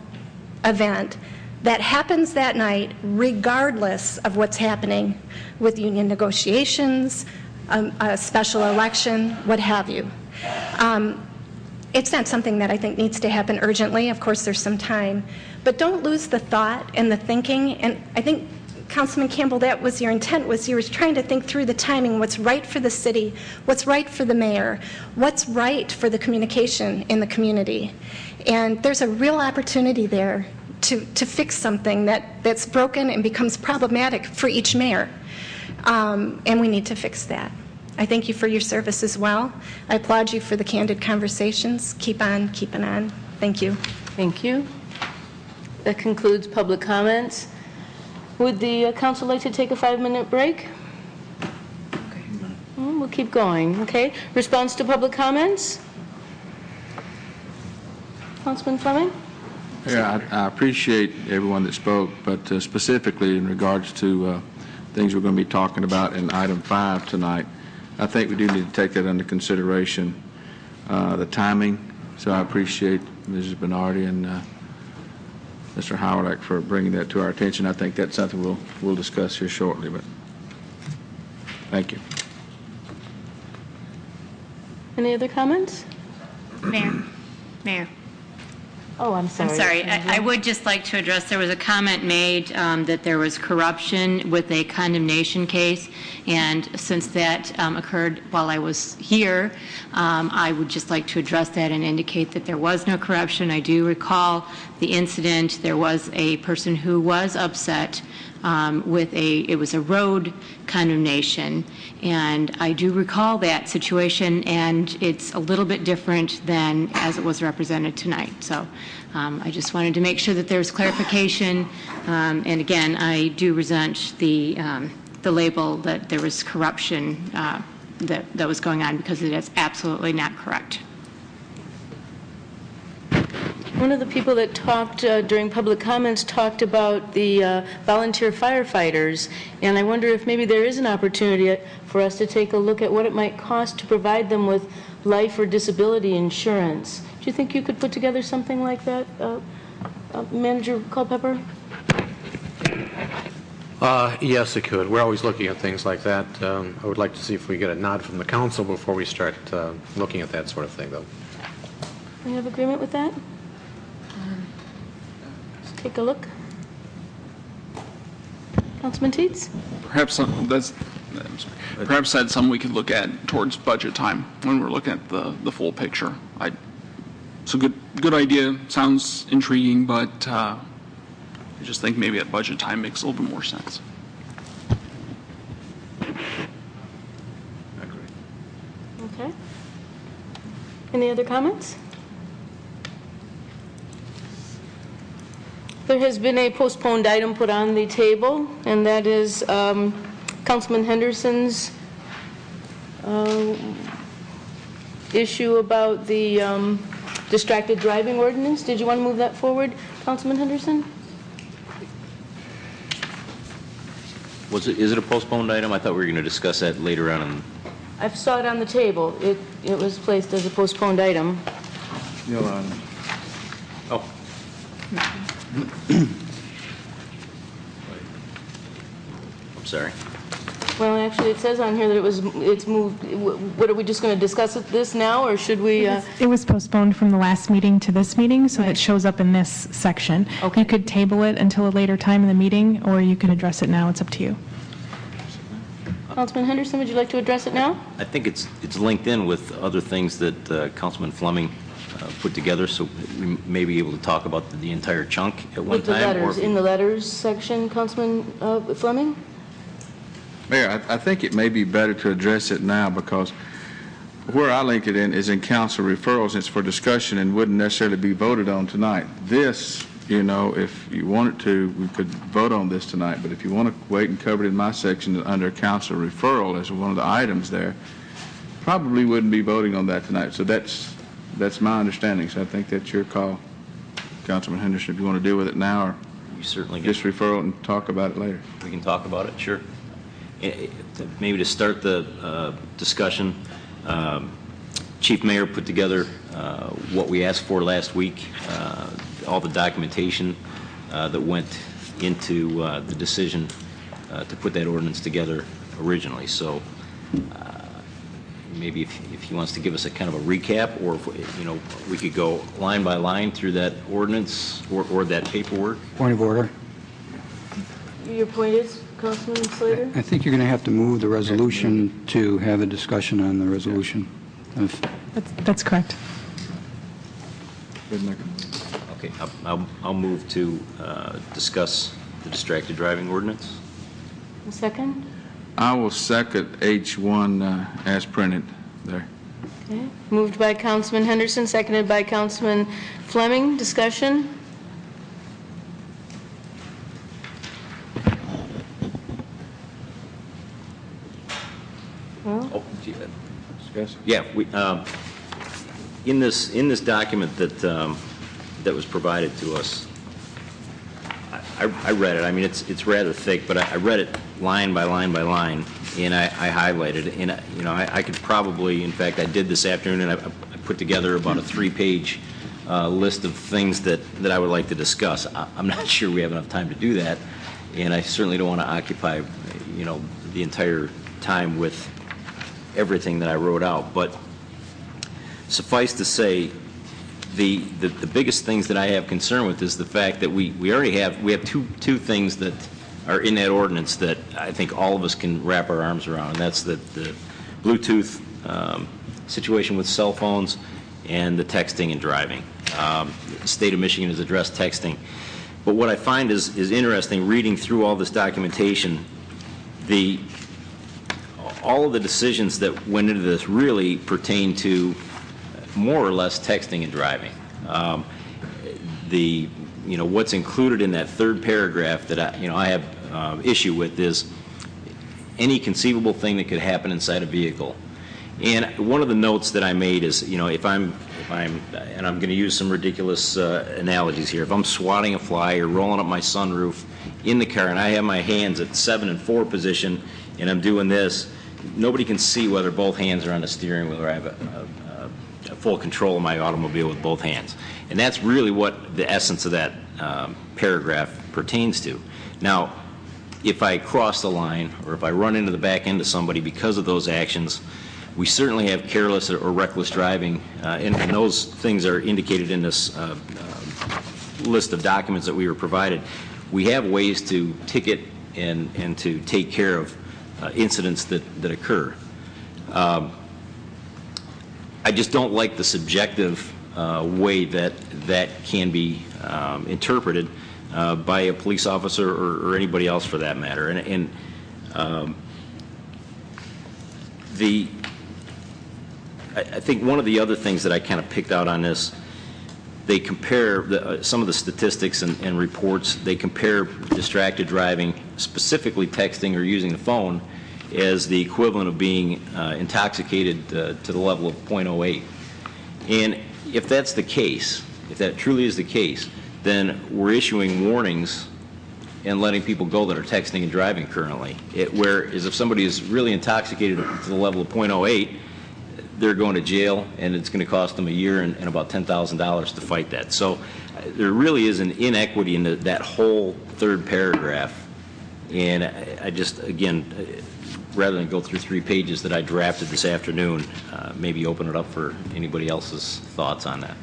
event that happens that night regardless of what's happening with union negotiations, a special election, what have you. It's not something that I think needs to happen urgently. Of course, there's some time. But don't lose the thought and the thinking. And I think, Councilman Campbell, that was your intent, was you were trying to think through the timing, what's right for the city, what's right for the mayor, what's right for the communication in the community. And there's a real opportunity there to fix something that's broken and becomes problematic for each mayor. And we need to fix that. I thank you for your service as well. I applaud you for the candid conversations. Keep on keeping on. Thank you. Thank you. That concludes public comments. Would the council like to take a 5-minute break? We'll keep going, okay? Response to public comments? Councilman Fleming? Yeah, I appreciate everyone that spoke, but specifically in regards to things we're going to be talking about in item 5 tonight, I think we do need to take that under consideration, the timing. So I appreciate Mrs. Bernardi and Mr. Howard for bringing that to our attention. I think that's something we'll discuss here shortly. But thank you. Any other comments? Mayor. Oh, I'm sorry. I'm sorry. I would just like to address, there was a comment made that there was corruption with a condemnation case, and since that occurred while I was here, I would just like to address that and indicate that there was no corruption. I do recall the incident. There was a person who was upset it was a road condemnation. And I do recall that situation, and it's a little bit different than as it was represented tonight. So I just wanted to make sure that there's clarification. And again, I do resent the label that there was corruption that was going on, because it is absolutely not correct. One of the people that talked during public comments talked about the volunteer firefighters, and I wonder if maybe there is an opportunity for us to take a look at what it might cost to provide them with life or disability insurance. Do you think you could put together something like that, Manager Culpepper? Yes, it could. We're always looking at things like that. I would like to see if we get a nod from the council before we start looking at that sort of thing, though. Do you have agreement with that? Let's take a look. Councilman Teets? Perhaps that's something we could look at towards budget time when we're looking at the full picture. It's a good idea. Sounds intriguing, but I just think maybe at budget time makes a little bit more sense. Okay. Any other comments? There has been a postponed item put on the table, and that is Councilman Henderson's issue about the distracted driving ordinance. Did you want to move that forward, Councilman Henderson? Is it a postponed item? I thought we were going to discuss that later on. I saw it on the table. It was placed as a postponed item. Oh. I'm sorry. Well, actually, it says on here that it's moved. What, are we just going to discuss this now, or should we? It was postponed from the last meeting to this meeting, so it shows up in this section. Okay. You could table it until a later time in the meeting, or you can address it now. It's up to you. Councilman Henderson, would you like to address it now? I think it's linked in with other things that Councilman Fleming put together, so we may be able to talk about the entire chunk at one With the time. letters, in the letters section, Councilman Fleming? Mayor, I think it may be better to address it now, because where I link it in is in council referrals, and it's for discussion and wouldn't necessarily be voted on tonight. This, if you wanted to, we could vote on this tonight, but if you want to wait and cover it in my section under council referral as one of the items there, probably wouldn't be voting on that tonight. So that's my understanding. So I think that's your call, Councilman Henderson, if you want to deal with it now, or We certainly just referral it and talk about it later. We can talk about it, sure. Maybe to start the discussion, Chief Mayor put together what we asked for last week, all the documentation that went into the decision to put that ordinance together originally. So maybe if he wants to give us a kind of a recap, or if, we could go line by line through that ordinance or that paperwork. Point of order. Your point is, Councilman Slater? I think you're going to have to move the resolution to have a discussion on the resolution. That's correct. Okay, I'll move to discuss the distracted driving ordinance. A second? I will second H1 as printed there. Okay. Moved by Councilman Henderson, seconded by Councilman Fleming. Discussion? Well, Yeah, we, in this document that was provided to us, I read it. I mean, it's rather thick, but I read it line by line by line, and I highlighted it. And I could probably, in fact, I did this afternoon, and I put together about a 3-page list of things that I would like to discuss. I'm not sure we have enough time to do that, and I certainly don't want to occupy, the entire time with everything that I wrote out. But suffice to say, the biggest things that I have concern with is the fact that we already have two things that are in that ordinance that I think all of us can wrap our arms around, and that's the Bluetooth situation with cell phones and the texting and driving. The state of Michigan has addressed texting. But what I find is interesting, reading through all this documentation, all of the decisions that went into this really pertain to more or less texting and driving. What's included in that third paragraph that I have issue with is any conceivable thing that could happen inside a vehicle. And one of the notes that I made is, if I'm, and I'm going to use some ridiculous analogies here, if I'm swatting a fly or rolling up my sunroof in the car and I have my hands at 7 and 4 position and I'm doing this, nobody can see whether both hands are on the steering wheel or I have a full control of my automobile with both hands. And that's really what the essence of that paragraph pertains to. Now, if I cross the line or if I run into the back end of somebody because of those actions, we certainly have careless or reckless driving, and those things are indicated in this list of documents that we were provided. We have ways to ticket and to take care of incidents that occur. I just don't like the subjective way that can be interpreted by a police officer or anybody else for that matter. I think one of the other things that I kind of picked out on this, they compare some of the statistics and reports, they compare distracted driving, specifically texting or using the phone, as the equivalent of being intoxicated to the level of 0.08. And if that's the case, if that truly is the case, then we're issuing warnings and letting people go that are texting and driving currently. Whereas if somebody is really intoxicated to the level of 0.08, they're going to jail, and it's going to cost them a year and about $10,000 to fight that. So there really is an inequity in that whole third paragraph. And I just, again, rather than go through 3 pages that I drafted this afternoon, maybe open it up for anybody else's thoughts on that.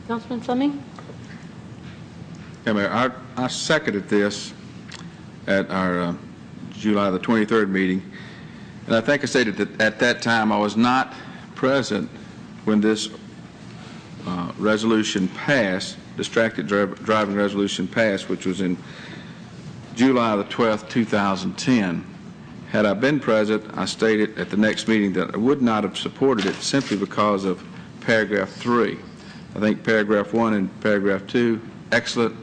Councilman Fleming? Yeah, Mayor, I seconded this at our July the 23rd meeting. And I think I stated that at that time I was not present when this resolution passed, distracted driving resolution passed, which was in July the 12th, 2010. Had I been present, I stated at the next meeting that I would not have supported it simply because of paragraph 3. I think paragraph 1 and paragraph 2, excellent,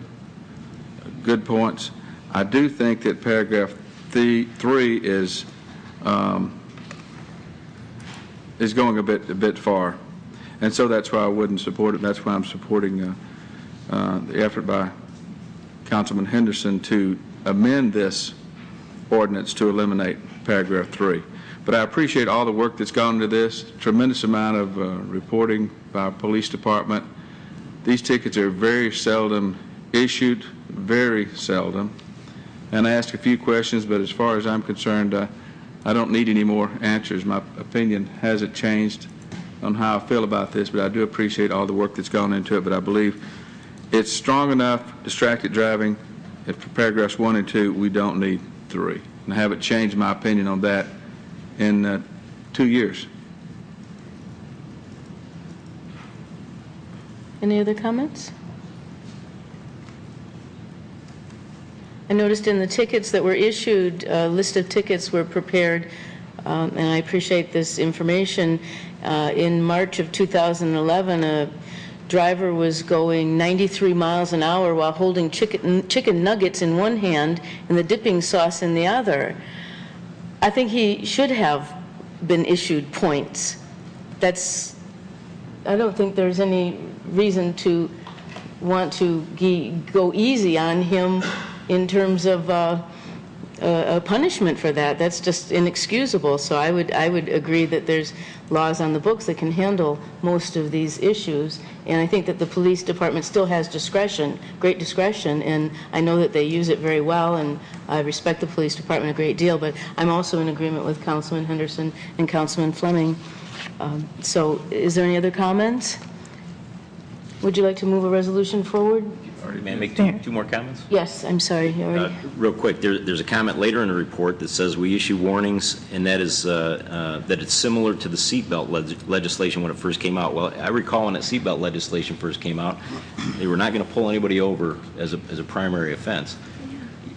good points. I do think that paragraph 3 is going a bit far, and so that's why I wouldn't support it. That's why I'm supporting the effort by Councilman Henderson to amend this ordinance to eliminate paragraph 3. But I appreciate all the work that's gone into this. Tremendous amount of reporting by our police department. These tickets are very seldom issued, very seldom. And I asked a few questions, but as far as I'm concerned, I don't need any more answers. My opinion hasn't changed on how I feel about this, but I do appreciate all the work that's gone into it. But I believe it's strong enough, distracted driving. For paragraphs 1 and 2, we don't need 3. And I haven't changed my opinion on that in 2 years. Any other comments? I noticed in the tickets that were issued, a list of tickets were prepared, and I appreciate this information. In March of 2011, a driver was going 93 miles an hour while holding chicken nuggets in one hand and the dipping sauce in the other. I think he should have been issued points. I don't think there's any reason to want to go easy on him in terms of a punishment for that. That's just inexcusable. So I would agree that there's laws on the books that can handle most of these issues. And I think that the police department still has discretion, great discretion, and I know that they use it very well, and I respect the police department a great deal, but I'm also in agreement with Councilman Henderson and Councilman Fleming. So is there any other comments? Would you like to move a resolution forward? May I make two more comments? Yes, I'm sorry. You already... Real quick, there's a comment later in the report that says we issue warnings, and that is that it's similar to the seatbelt legislation when it first came out. Well, I recall when that seatbelt legislation first came out, they were not going to pull anybody over as a primary offense.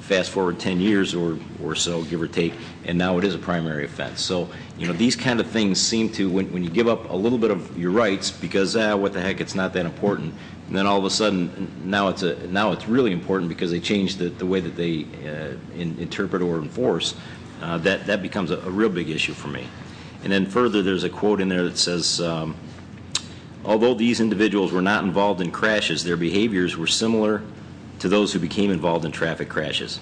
Fast forward 10 years or so, give or take, and now it is a primary offense. So, these kind of things seem to, when you give up a little bit of your rights because, what the heck, it's not that important, and then all of a sudden, now it's really important because they changed the way that they interpret or enforce, that becomes a real big issue for me. And then further, there's a quote in there that says, although these individuals were not involved in crashes, their behaviors were similar to those who became involved in traffic crashes.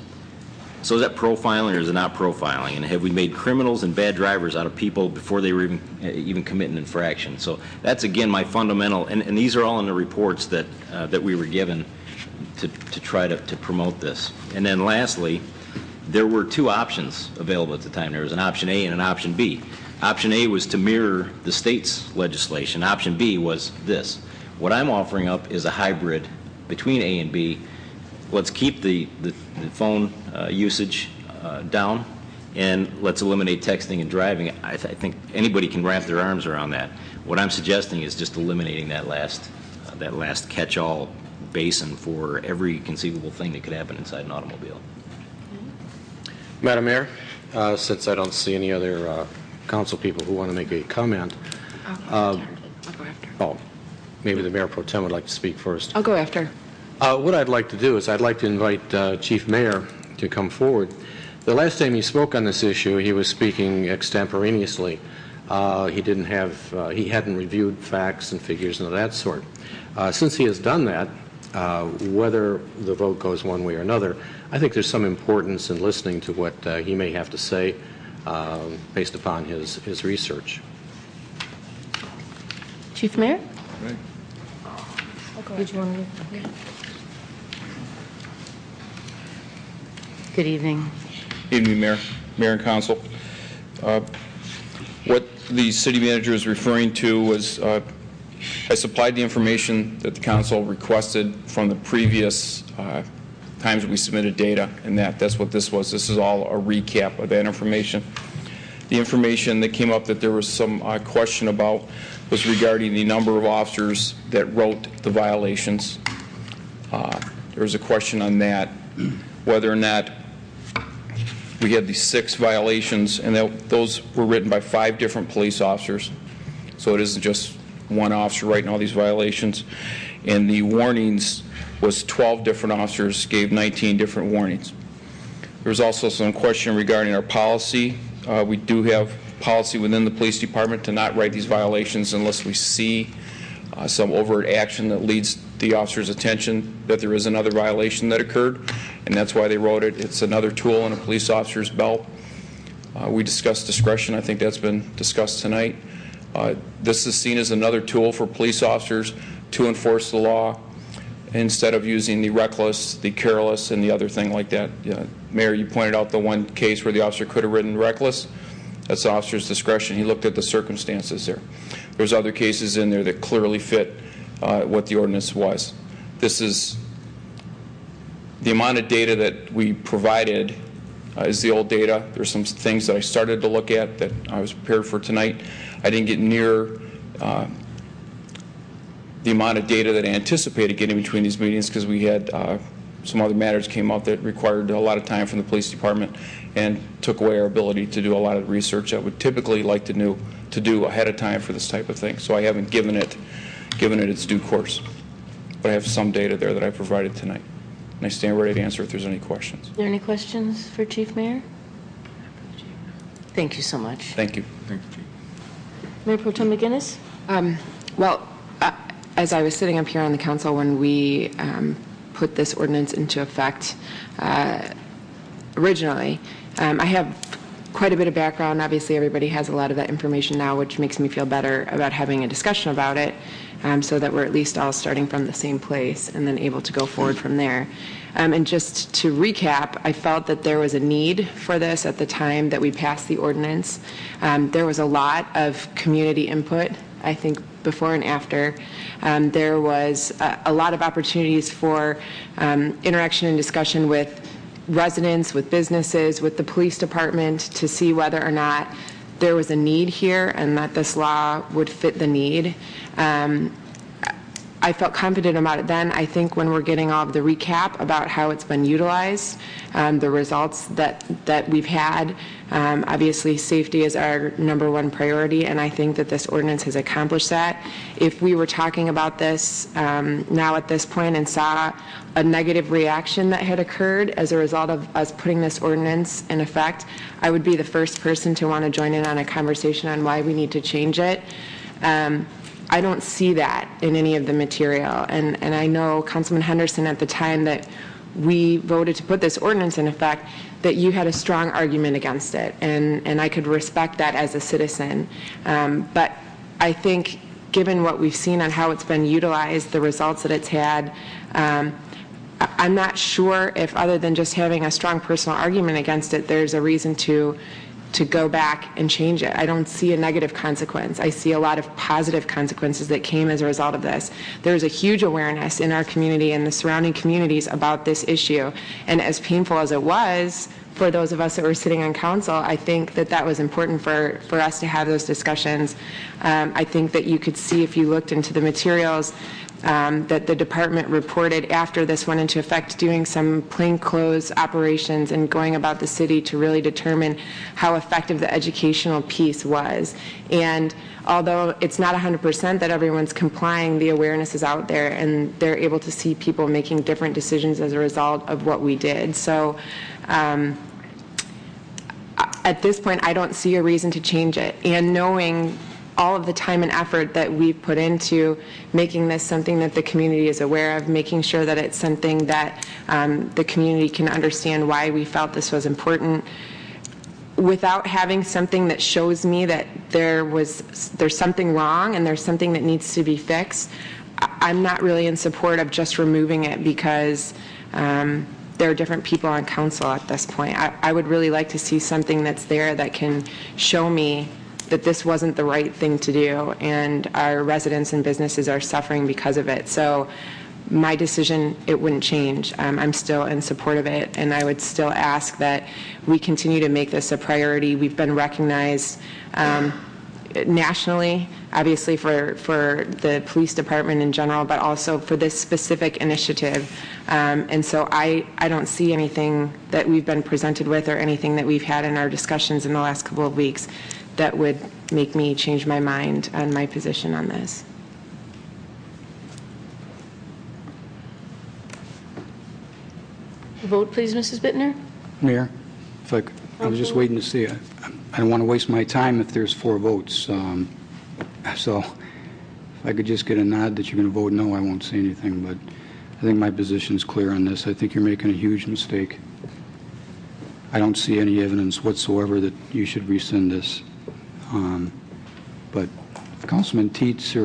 So is that profiling or is it not profiling? And have we made criminals and bad drivers out of people before they were even commit an infraction? So that's, again, my fundamental, and these are all in the reports that we were given to try to promote this. And then lastly, there were two options available at the time. There was an option A and an option B. Option A was to mirror the state's legislation. Option B was this. What I'm offering up is a hybrid between A and B. Let's keep the phone usage down, and let's eliminate texting and driving. I think anybody can wrap their arms around that. What I'm suggesting is just eliminating that last catch-all basin for every conceivable thing that could happen inside an automobile. Madam Mayor, since I don't see any other council people who want to make a comment, I'll go after. Oh, maybe the Mayor Pro Tem would like to speak first. I'll go after. What I'd like to do is I'd like to invite Chief Mayer to come forward. The last time he spoke on this issue, he was speaking extemporaneously. He hadn't reviewed facts and figures and of that sort. Since he has done that, whether the vote goes one way or another, I think there's some importance in listening to what he may have to say based upon his research. Chief Mayer? Right. Did you want to... Good evening. Evening, Mayor and Council. What the city manager is referring to was I supplied the information that the council requested from the previous times we submitted data, and that's what this was. This is all a recap of that information. The information that came up that there was some question about was regarding the number of officers that wrote the violations. There was a question on that, whether or not we had these 6 violations, and those were written by 5 different police officers. So it isn't just one officer writing all these violations. And the warnings was 12 different officers gave 19 different warnings. There was also some question regarding our policy. We do have policy within the police department to not write these violations unless we see some overt action that leads the officer's attention that there is another violation that occurred, and that's why they wrote it. It's another tool in a police officer's belt. We discussed discretion. I think that's been discussed tonight. This is seen as another tool for police officers to enforce the law instead of using the reckless, the careless, and the other thing like that. Mayor, you pointed out the one case where the officer could have written reckless. That's the officer's discretion. He looked at the circumstances there. There's other cases in there that clearly fit what the ordinance was. This is the amount of data that we provided is the old data. There's some things that I started to look at that I was prepared for tonight. I didn't get near the amount of data that I anticipated getting between these meetings because we had some other matters came up that required a lot of time from the police department and took away our ability to do a lot of research I would typically like to do ahead of time for this type of thing. So I haven't given it its due course. But I have some data there that I provided tonight. And I stand ready to answer if there's any questions. Are there any questions for Chief Mayer? Thank you so much. Thank you. Thank you, Chief. Mayor Pro Tem McGinnis? As I was sitting up here on the council when we put this ordinance into effect originally, I have quite a bit of background. Obviously, everybody has a lot of that information now, which makes me feel better about having a discussion about it, so that we're at least all starting from the same place and then able to go forward from there. And just to recap, I felt that there was a need for this at the time that we passed the ordinance. There was a lot of community input, I think, before and after. There was a lot of opportunities for interaction and discussion with residents, with businesses, with the police department to see whether or not there was a need here and that this law would fit the need. I felt confident about it then. I think when we're getting all of the recap about how it's been utilized, the results that we've had, obviously safety is our number one priority, and I think that this ordinance has accomplished that. If we were talking about this now at this point and saw a negative reaction that had occurred as a result of us putting this ordinance in effect, I would be the first person to want to join in on a conversation on why we need to change it. I don't see that in any of the material. And I know, Councilman Henderson, at the time that we voted to put this ordinance in effect, that you had a strong argument against it. And I could respect that as a citizen. But I think given what we've seen on how it's been utilized, the results that it's had, I'm not sure if, other than just having a strong personal argument against it, there's a reason to go back and change it. I don't see a negative consequence. I see a lot of positive consequences that came as a result of this. There's a huge awareness in our community and the surrounding communities about this issue. And as painful as it was for those of us that were sitting on council, I think that that was important for us to have those discussions. I think that you could see, if you looked into the materials, that the department reported after this went into effect, doing some plainclothes operations and going about the city to really determine how effective the educational piece was. And although it's not 100% that everyone's complying, the awareness is out there, and they're able to see people making different decisions as a result of what we did. So at this point, I don't see a reason to change it. And knowing all of the time and effort that we've put into making this something that the community is aware of, making sure that it's something that the community can understand why we felt this was important, without having something that shows me that there's something wrong and there's something that needs to be fixed, I'm not really in support of just removing it because there are different people on council at this point. I would really like to see something that's there that can show me that this wasn't the right thing to do, and our residents and businesses are suffering because of it. So my decision, it wouldn't change. I'm still in support of it, and I would still ask that we continue to make this a priority. We've been recognized nationally, obviously for the police department in general, but also for this specific initiative. And so I don't see anything that we've been presented with or anything that we've had in our discussions in the last couple of weeks that would make me change my mind on my position on this. Vote, please, Mrs. Bittner. Mayor, if I was just waiting to see it. I don't want to waste my time if there's 4 votes. So if I could just get a nod that you're going to vote no, I won't say anything. But I think my position is clear on this. I think you're making a huge mistake. I don't see any evidence whatsoever that you should rescind this. But if Councilman Teets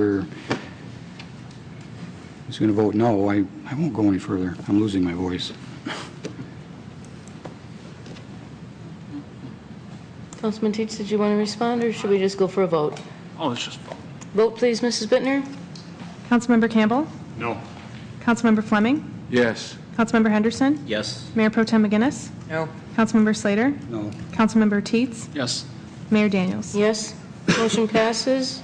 is going to vote no, I won't go any further. I'm losing my voice. Councilman Teets, did you want to respond, or should we just go for a vote? Oh, let's just vote. Vote, please, Mrs. Bittner. Councilmember Campbell? No. Councilmember Fleming? Yes. Councilmember Henderson? Yes. Mayor Pro Tem McGinnis? No. Councilmember Slater? No. Councilmember Teets? Yes. Mayor Daniels? Yes. Motion passes.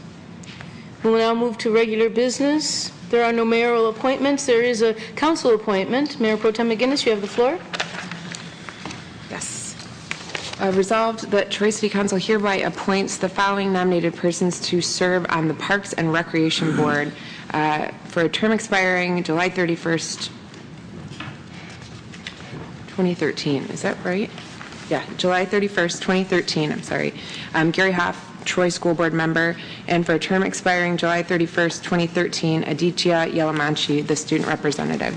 We will now move to regular business. There are no mayoral appointments. There is a council appointment. Mayor Pro Tem McGinnis, you have the floor. Yes. Resolved that Troy City Council hereby appoints the following nominated persons to serve on the Parks and Recreation Board for a term expiring July 31st, 2013. Is that right? Yeah, July 31st, 2013. I'm sorry. Gary Hoff, Troy School Board member, and for a term expiring July 31st, 2013, Aditya Yalamanchi, the student representative.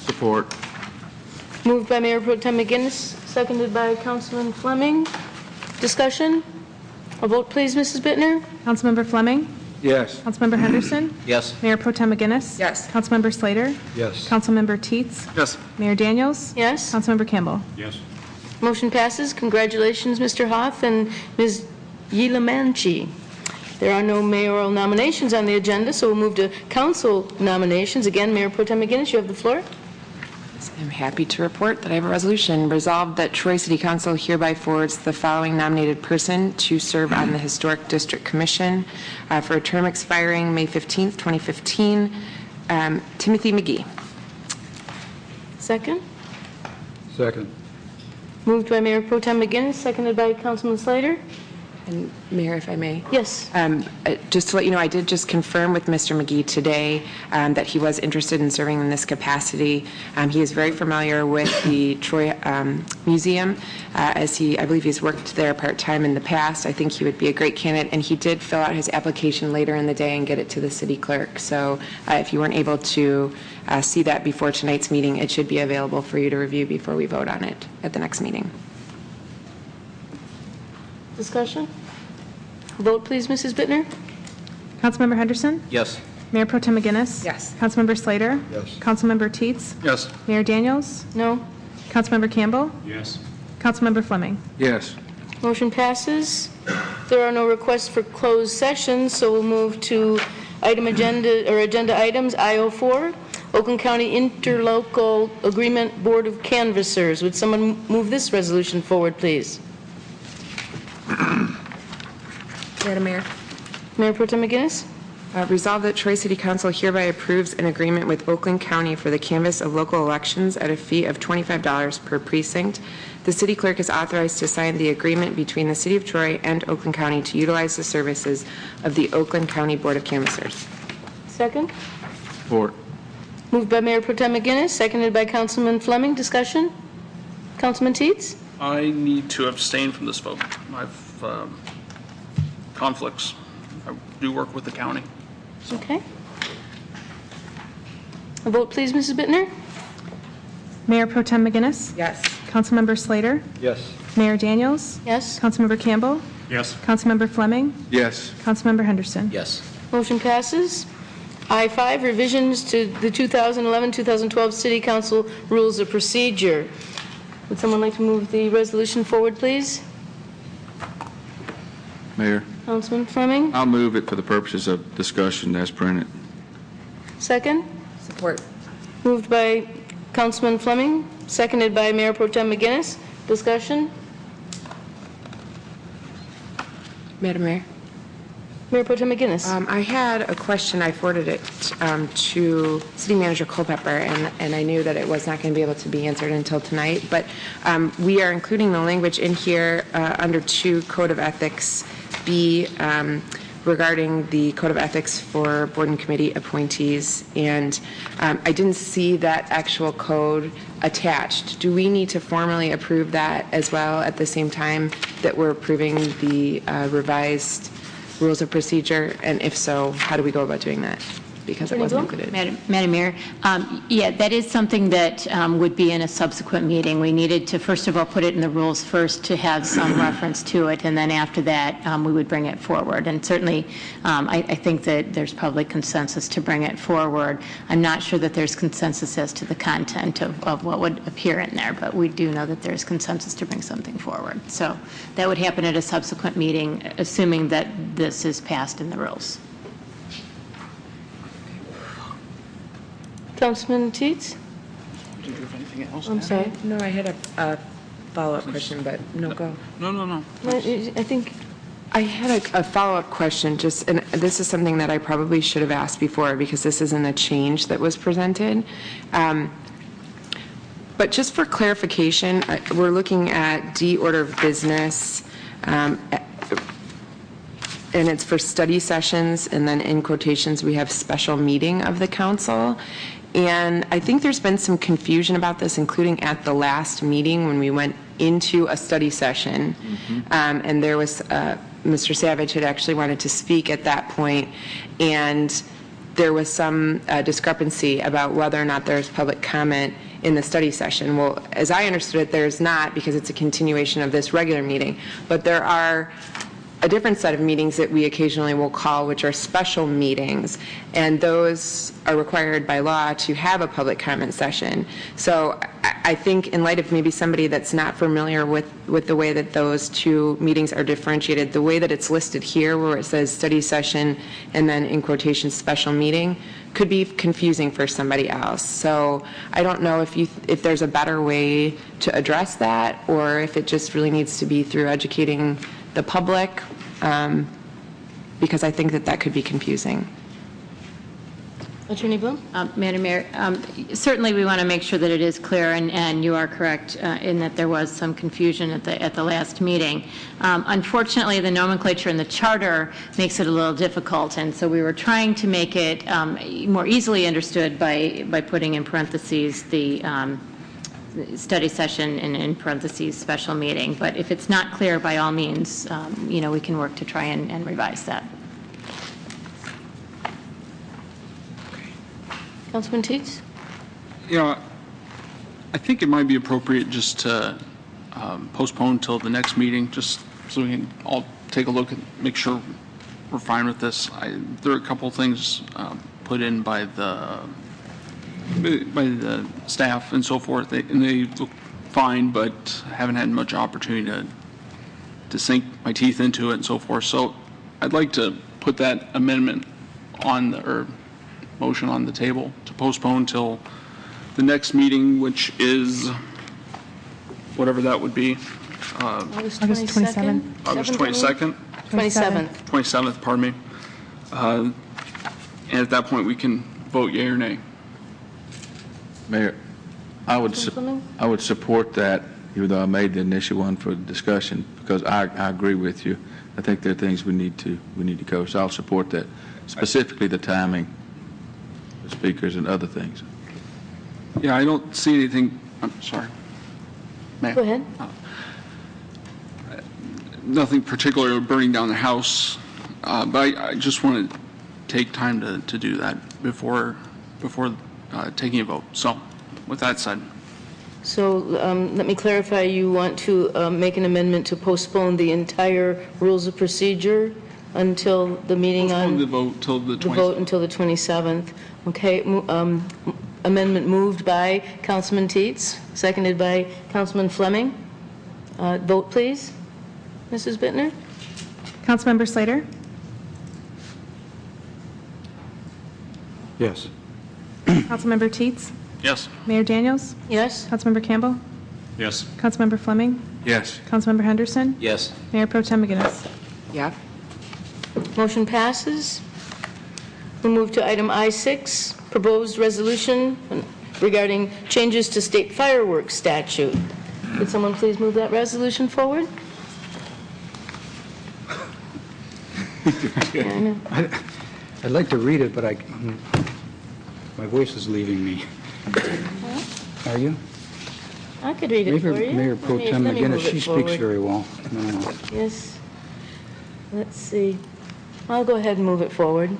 Support. Moved by Mayor Pro Tem McGinnis, seconded by Councilman Fleming. Discussion? A vote, please, Mrs. Bittner. Councilmember Fleming? Yes. Councilmember Henderson? Yes. Mayor Pro Tem McGinnis? Yes. Councilmember Slater? Yes. Councilmember Teets? Yes. Mayor Daniels? Yes. Councilmember Campbell? Yes. Motion passes. Congratulations, Mr. Hoff and Ms. Yilamanchi. There are no mayoral nominations on the agenda, so we'll move to council nominations. Again, Mayor Pro Tem McGinnis, you have the floor. I'm happy to report that I have a resolution. Resolved that Troy City Council hereby forwards the following nominated person to serve on the Historic District Commission for a term expiring May 15th, 2015, Timothy McGee. Second. Second. Moved by Mayor Pro Tem McGinnis, seconded by Councilman Slater. And Mayor, if I may? Yes. Just to let you know, I did just confirm with Mr. McGee today that he was interested in serving in this capacity. He is very familiar with the Troy Museum, as I believe he's worked there part-time in the past. I think he would be a great candidate, and he did fill out his application later in the day and get it to the city clerk. So if you weren't able to see that before tonight's meeting, it should be available for you to review before we vote on it at the next meeting. Discussion? Vote, please, Mrs. Bittner. Councilmember Henderson? Yes. Mayor Pro Tem McGinnis? Yes. Councilmember Slater? Yes. Councilmember Teets? Yes. Mayor Daniels? No. Councilmember Campbell? Yes. Councilmember Fleming? Yes. Motion passes. There are no requests for closed sessions, so we'll move to agenda items. I-04, Oakland County Interlocal Agreement Board of Canvassers. Would someone move this resolution forward, please? Madam Mayor. Mayor Pro Tem McGinnis? Resolved that Troy City Council hereby approves an agreement with Oakland County for the canvass of local elections at a fee of $25 per precinct. The city clerk is authorized to sign the agreement between the City of Troy and Oakland County to utilize the services of the Oakland County Board of Canvassers. Second. Support. Moved by Mayor Pro Tem McGinnis, seconded by Councilman Fleming. Discussion? Councilman Teets? I need to abstain from this vote. I've conflicts. I do work with the county. Okay. A vote, please, Mrs. Bittner. Mayor Pro Tem McGinnis? Yes. Councilmember Slater? Yes. Mayor Daniels? Yes. Councilmember Campbell? Yes. Councilmember Fleming? Yes. Councilmember Henderson? Yes. Motion passes. I-5, revisions to the 2011-2012 City Council Rules of Procedure. Would someone like to move the resolution forward, please? Mayor, Councilman Fleming? I'll move it for the purposes of discussion as printed. Second? Support. Moved by Councilman Fleming, seconded by Mayor Pro Tem McGinnis. Discussion? Madam Mayor. Mayor Pro Tem McGinnis. I had a question. I forwarded it to City Manager Culpepper, and I knew that it was not going to be able to be answered until tonight. But we are including the language in here under 2 Code of Ethics B regarding the Code of Ethics for board and committee appointees. And I didn't see that actual code attached. Do we need to formally approve that as well at the same time that we're approving the revised rules of procedure, and if so, how do we go about doing that? Because it wasn't included. Madam Mayor, yeah, that is something that would be in a subsequent meeting. We needed to, first of all, put it in the rules first to have some reference to it, and then after that, we would bring it forward. And certainly, I think that there's probably consensus to bring it forward. I'm not sure that there's consensus as to the content of what would appear in there, but we do know that there's consensus to bring something forward. So that would happen at a subsequent meeting, assuming that this is passed in the rules. Councilman Teets? Did you have anything else? I'm sorry. No, I had a follow-up question, but no, go. No. I think I had a follow-up question, and this is something that I probably should have asked before because this isn't a change that was presented. But just for clarification, we're looking at D order of business, and it's for study sessions, and then in quotations we have special meeting of the council. And I think there's been some confusion about this, including at the last meeting when we went into a study session. And there was, Mr. Savage had actually wanted to speak at that point, and there was some discrepancy about whether or not there's public comment in the study session. Well, as I understood it, there's not, because it's a continuation of this regular meeting. But there are a different set of meetings that we occasionally will call, which are special meetings, and those are required by law to have a public comment session. So I think in light of maybe somebody that's not familiar with the way that those two meetings are differentiated, the way that it's listed here where it says study session and then in quotation special meeting could be confusing for somebody else. So I don't know if there's a better way to address that, or if it just really needs to be through educating the public, because I think that could be confusing. Attorney Bloom? Madam Mayor, certainly we want to make sure that it is clear, and you are correct in that there was some confusion at the last meeting. Unfortunately, the nomenclature in the charter makes it a little difficult, and so we were trying to make it more easily understood by putting in parentheses the study session and in parentheses special meeting. But if it's not clear, by all means, we can work to try and revise that. Councilman Teets? I think it might be appropriate just to postpone until the next meeting, just so we can all take a look and make sure we're fine with this. There are a couple things put in by the staff and so forth, and they look fine, but haven't had much opportunity to sink my teeth into it and so forth. So I'd like to put that amendment on or motion on the table to postpone till the next meeting, which is whatever that would be. August 22nd? August 22nd? 27th, pardon me. And at that point, we can vote yea or nay. Mayor, I would support that, even though I made the initial one for discussion, because I agree with you. I think there are things we need to cover, so I'll support that, specifically the timing, the speakers, and other things. Yeah, I don't see anything. I'm sorry. Ma'am. Go ahead. Nothing particular burning down the house, but I just want to take time to do that before taking a vote. So, with that said. So let me clarify, you want to make an amendment to postpone the entire rules of procedure until the meeting postpone the vote till the 27th. The vote until the 27th. Okay. Amendment moved by Councilman Teets, seconded by Councilman Fleming. Vote, please. Mrs. Bittner? Councilmember Slater? Yes. Councilmember Teets? Yes. Mayor Daniels? Yes. Councilmember Campbell? Yes. Councilmember Fleming? Yes. Councilmember Henderson? Yes. Mayor Pro Tem McGinnis? Yeah. Motion passes. We'll move to item I6, proposed resolution regarding changes to state fireworks statute. Would someone please move that resolution forward? I'd like to read it, but my voice is leaving me. Are you? I could read it for you. Mayor Pro Tem Let me McGinnis, move it she speaks forward. very well. No. Yes. Let's see. I'll go ahead and move it forward.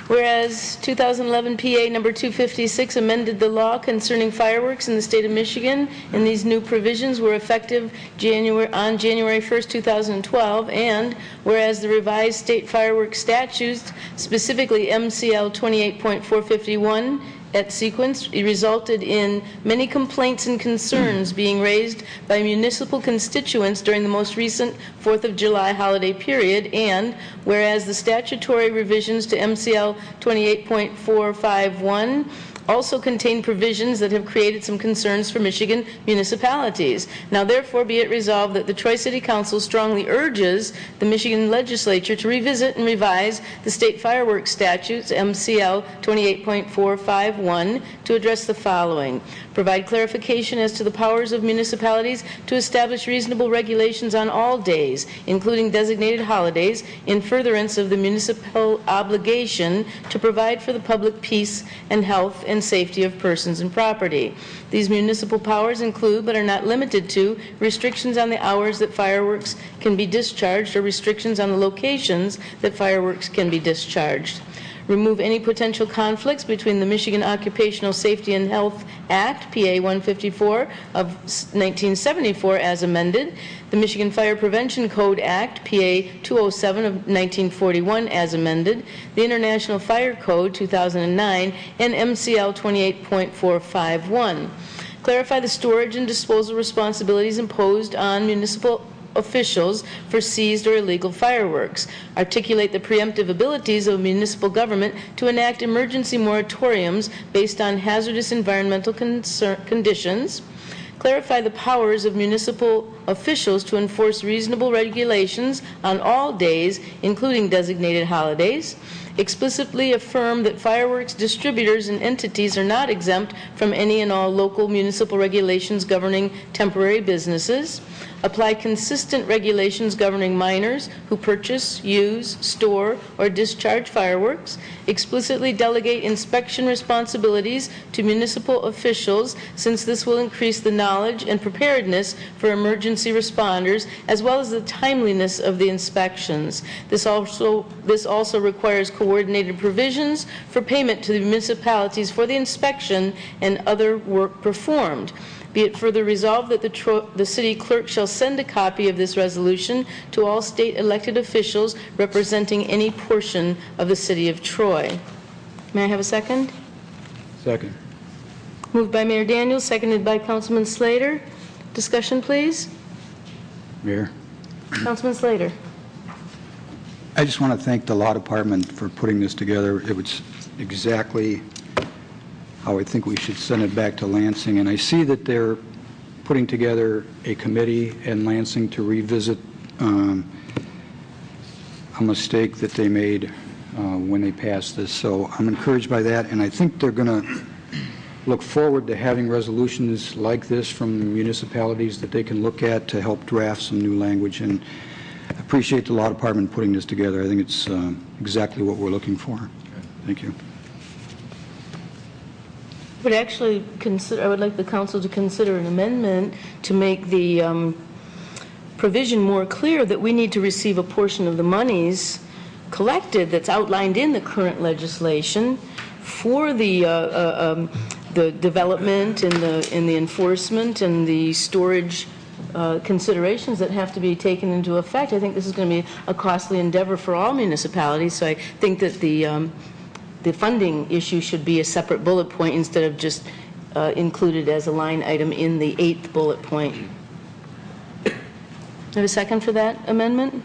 Whereas 2011 PA number 256 amended the law concerning fireworks in the state of Michigan, and these new provisions were effective on January 1st, 2012, and whereas the revised state fireworks statutes, specifically MCL 28.451, at sequence, it resulted in many complaints and concerns being raised by municipal constituents during the most recent 4th of July holiday period, and whereas the statutory revisions to MCL 28.451 also contain provisions that have created some concerns for Michigan municipalities. Now, therefore, be it resolved that the Troy City Council strongly urges the Michigan Legislature to revisit and revise the state fireworks statutes, MCL 28.451, to address the following. Provide clarification as to the powers of municipalities to establish reasonable regulations on all days, including designated holidays, in furtherance of the municipal obligation to provide for the public peace and health and safety of persons and property. These municipal powers include, but are not limited to, restrictions on the hours that fireworks can be discharged or restrictions on the locations that fireworks can be discharged. remove any potential conflicts between the Michigan Occupational Safety and Health Act, PA 154 of 1974 as amended, the Michigan Fire Prevention Code Act, PA 207 of 1941 as amended, the International Fire Code 2009, and MCL 28.451. Clarify the storage and disposal responsibilities imposed on municipal officials for seized or illegal fireworks. Articulate the preemptive abilities of municipal government to enact emergency moratoriums based on hazardous environmental conditions. Clarify the powers of municipal officials to enforce reasonable regulations on all days, including designated holidays. Explicitly affirm that fireworks distributors and entities are not exempt from any and all local municipal regulations governing temporary businesses. Apply consistent regulations governing minors who purchase, use, store, or discharge fireworks. Explicitly delegate inspection responsibilities to municipal officials, since this will increase the knowledge and preparedness for emergency responders, as well as the timeliness of the inspections. This also requires coordinated provisions for payment to the municipalities for the inspection and other work performed. Be it further resolved that the city clerk shall send a copy of this resolution to all state elected officials representing any portion of the city of Troy. May I have a second? Second. Moved by Mayor Daniels, seconded by Councilman Slater. Discussion, please. Mayor. Councilman Slater. I just want to thank the law department for putting this together. It was exactly how I think we should send it back to Lansing. And I see that they're putting together a committee in Lansing to revisit a mistake that they made when they passed this. So I'm encouraged by that, and I think they're going to look forward to having resolutions like this from municipalities that they can look at to help draft some new language. And I appreciate the law department putting this together. I think it's exactly what we're looking for. Thank you. I would like the council to consider an amendment to make the provision more clear that we need to receive a portion of the monies collected that's outlined in the current legislation for the development and the enforcement and the storage considerations that have to be taken into effect. I think this is going to be a costly endeavor for all municipalities, so I think that the funding issue should be a separate bullet point instead of just included as a line item in the 8th bullet point. Do I have a second for that amendment?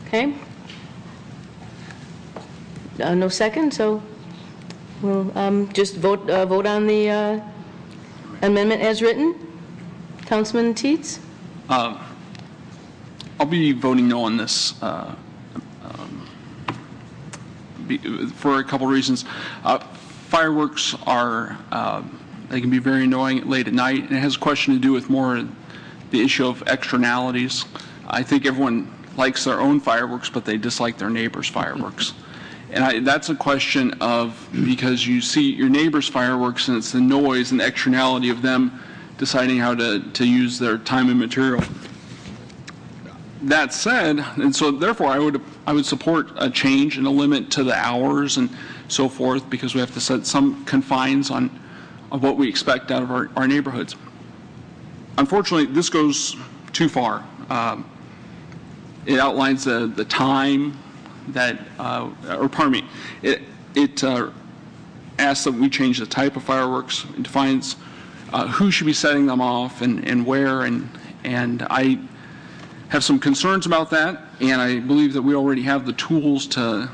Okay. No second, so we'll just vote on the amendment as written. Councilman Teets? I'll be voting no on this for a couple reasons. Fireworks are, they can be very annoying late at night, and it has a question to do with more the issue of externalities. I think everyone likes their own fireworks, but they dislike their neighbor's fireworks. And that's a question of, because you see your neighbor's fireworks and it's the noise and the externality of them deciding how to use their time and material. That said, and so therefore I would support a change and a limit to the hours and so forth, because we have to set some confines on what we expect out of our neighborhoods. Unfortunately, this goes too far. It outlines the time that, or pardon me, it asks that we change the type of fireworks. It defines who should be setting them off and where, and I have some concerns about that, and I believe that we already have the tools to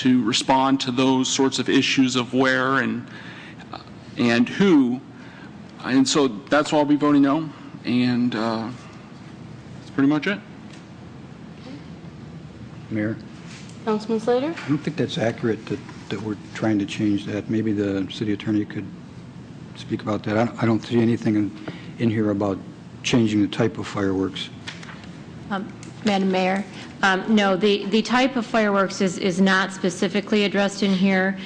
respond to those sorts of issues of where and who, and so that's why I'll be voting no, and that's pretty much it. Mayor? Councilman Slater? I don't think that's accurate that we're trying to change that. Maybe the city attorney could speak about that. I don't see anything in here about changing the type of fireworks. Madam Mayor, no, the type of fireworks is not specifically addressed in here.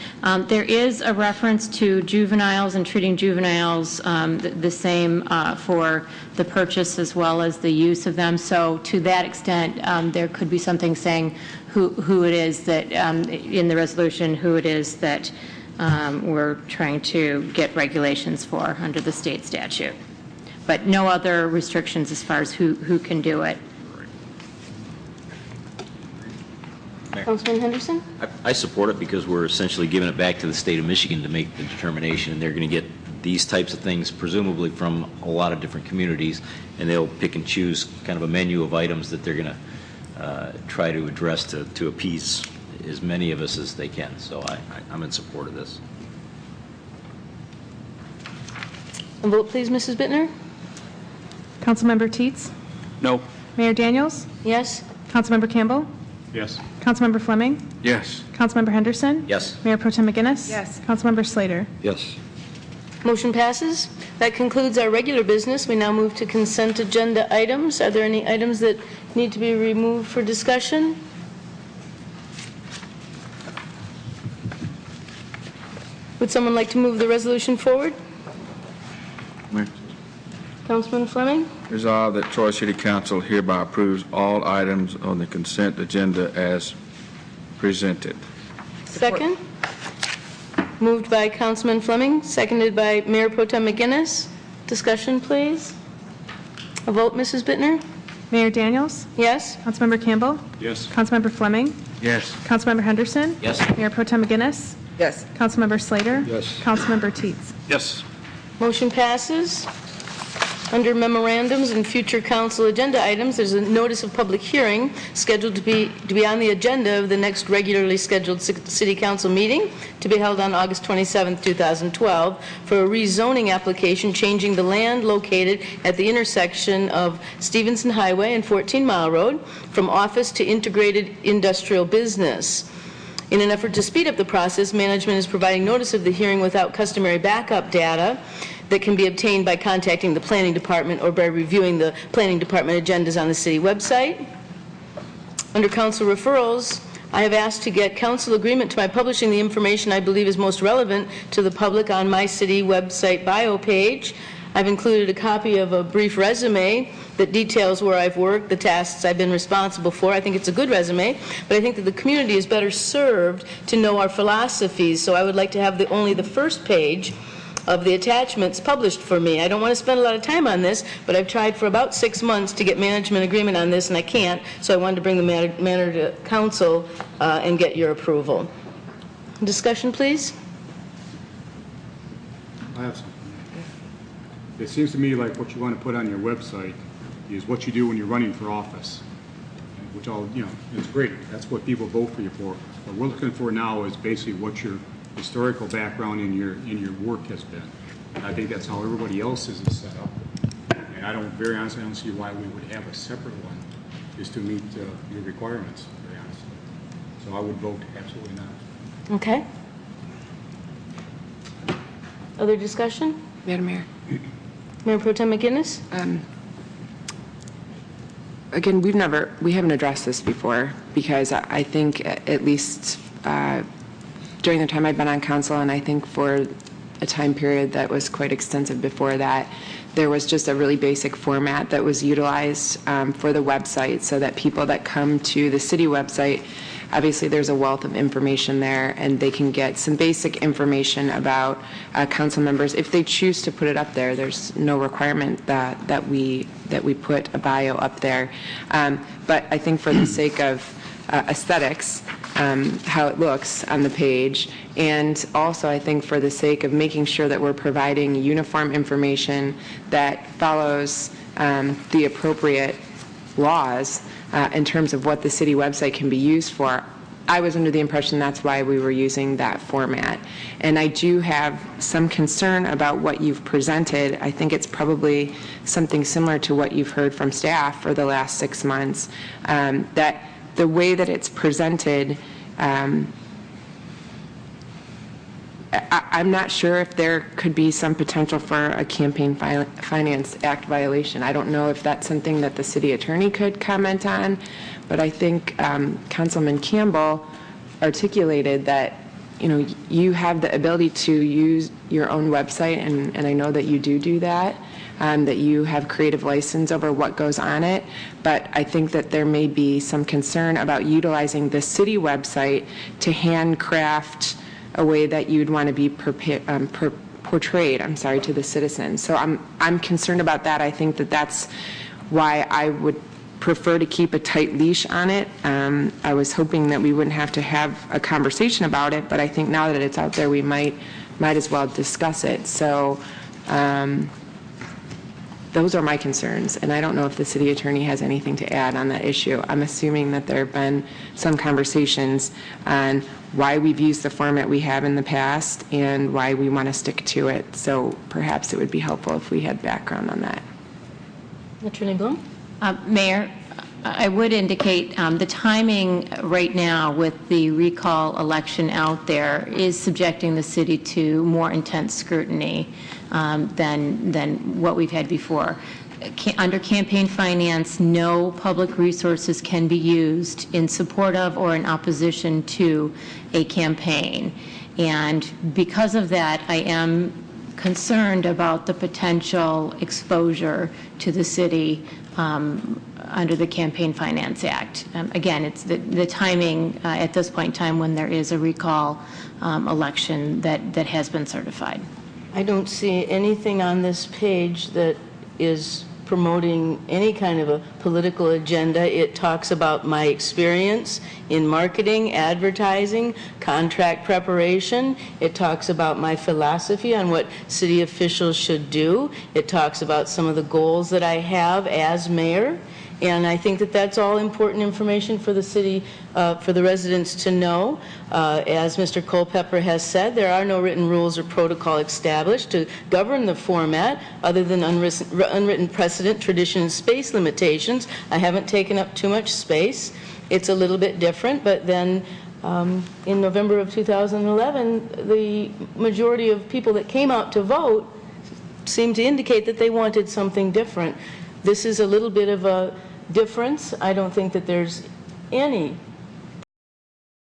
There is a reference to juveniles and treating juveniles the same for the purchase as well as the use of them. So to that extent, there could be something saying who it is that, in the resolution, who it is that we're trying to get regulations for under the state statute. But no other restrictions as far as who can do it. Councilman Henderson? I support it because we're essentially giving it back to the state of Michigan to make the determination, and they're going to get these types of things presumably from a lot of different communities, and they'll pick and choose kind of a menu of items that they're going to try to address to appease as many of us as they can. So I'm in support of this. A vote, please, Mrs. Bittner. Councilmember Teets? No. Mayor Daniels? Yes. Councilmember Campbell? Yes. Councilmember Fleming? Yes. Councilmember Henderson? Yes. Mayor Pro Tem McGinnis? Yes. Councilmember Slater? Yes. Motion passes. That concludes our regular business. We now move to consent agenda items. Are there any items that need to be removed for discussion? Would someone like to move the resolution forward? Councilman Fleming? Resolved that Troy City Council hereby approves all items on the consent agenda as presented. Second. Moved by Councilman Fleming, seconded by Mayor Pro Tem McGinnis. Discussion, please. A vote, Mrs. Bittner? Mayor Daniels? Yes. Councilmember Campbell? Yes. Councilmember Fleming? Yes. Councilmember Henderson? Yes. Mayor Pro Tem McGinnis? Yes. Councilmember Slater? Yes. Councilmember Teets? Yes. Motion passes. Under memorandums and future council agenda items, there's a notice of public hearing scheduled to be on the agenda of the next regularly scheduled city council meeting to be held on August 27, 2012, for a rezoning application changing the land located at the intersection of Stevenson Highway and 14 Mile Road from office to integrated industrial business. In an effort to speed up the process, management is providing notice of the hearing without customary backup data that can be obtained by contacting the planning department or by reviewing the planning department agendas on the city website. Under council referrals, I have asked to get council agreement to my publishing the information I believe is most relevant to the public on my city website bio page. I've included a copy of a brief resume that details where I've worked, the tasks I've been responsible for. I think it's a good resume, but I think that the community is better served to know our philosophies, so I would like to have only the first page of the attachments published for me. I don't want to spend a lot of time on this, but I've tried for about 6 months to get management agreement on this, and I can't, so I wanted to bring the matter to council and get your approval. Discussion, please. I have something. It seems to me like what you want to put on your website is what you do when you're running for office, which all, it's great. That's what people vote for you for. What we're looking for now is basically what your historical background in your work has been. And I think that's how everybody else's is set up. And very honestly, I don't see why we would have a separate one just to meet your requirements, very honestly. So I would vote absolutely not. Okay. Other discussion? Madam Mayor. Mayor Pro Tem McGinnis? Again, we haven't addressed this before because I think at least during the time I've been on council, and I think for a time period that was quite extensive before that, there was just a really basic format that was utilized for the website so that people that come to the city website, obviously there's a wealth of information there and they can get some basic information about council members. If they choose to put it up there, there's no requirement that we put a bio up there. But I think for the sake of aesthetics, how it looks on the page, and also I think for the sake of making sure that we're providing uniform information that follows the appropriate laws in terms of what the city website can be used for. I was under the impression that's why we were using that format. And I do have some concern about what you've presented. I think it's probably something similar to what you've heard from staff for the last 6 months, that the way that it's presented, I'm not sure if there could be some potential for a Campaign Finance Act violation. I don't know if that's something that the city attorney could comment on, but I think Councilman Campbell articulated that, you know, you have the ability to use your own website, and I know that you do that, that you have creative license over what goes on it, but I think that there may be some concern about utilizing the city website to handcraft a way that you'd want to be portrayed, to the citizens. So I'm concerned about that. I think that that's why I would prefer to keep a tight leash on it. I was hoping that we wouldn't have to have a conversation about it, but I think now that it's out there, we might as well discuss it. So those are my concerns, and I don't know if the city attorney has anything to add on that issue. I'm assuming that there have been some conversations on why we've used the format we have in the past and why we want to stick to it. So perhaps it would be helpful if we had background on that. Attorney Bloom? Mayor, I would indicate the timing right now with the recall election out there is subjecting the city to more intense scrutiny than what we've had before. Under campaign finance, no public resources can be used in support of or in opposition to a campaign. And because of that, I am concerned about the potential exposure to the city under the Campaign Finance Act. Again, it's the timing at this point in time when there is a recall election that has been certified. I don't see anything on this page that is promoting any kind of a political agenda. It talks about my experience in marketing, advertising, contract preparation. It talks about my philosophy on what city officials should do. It talks about some of the goals that I have as mayor. And I think that that's all important information for the city, for the residents to know. As Mr. Culpepper has said, there are no written rules or protocol established to govern the format other than unwritten precedent, tradition, and space limitations. I haven't taken up too much space. It's a little bit different, but then in November of 2011, the majority of people that came out to vote seemed to indicate that they wanted something different. This is a little bit of a difference. I don't think that there's any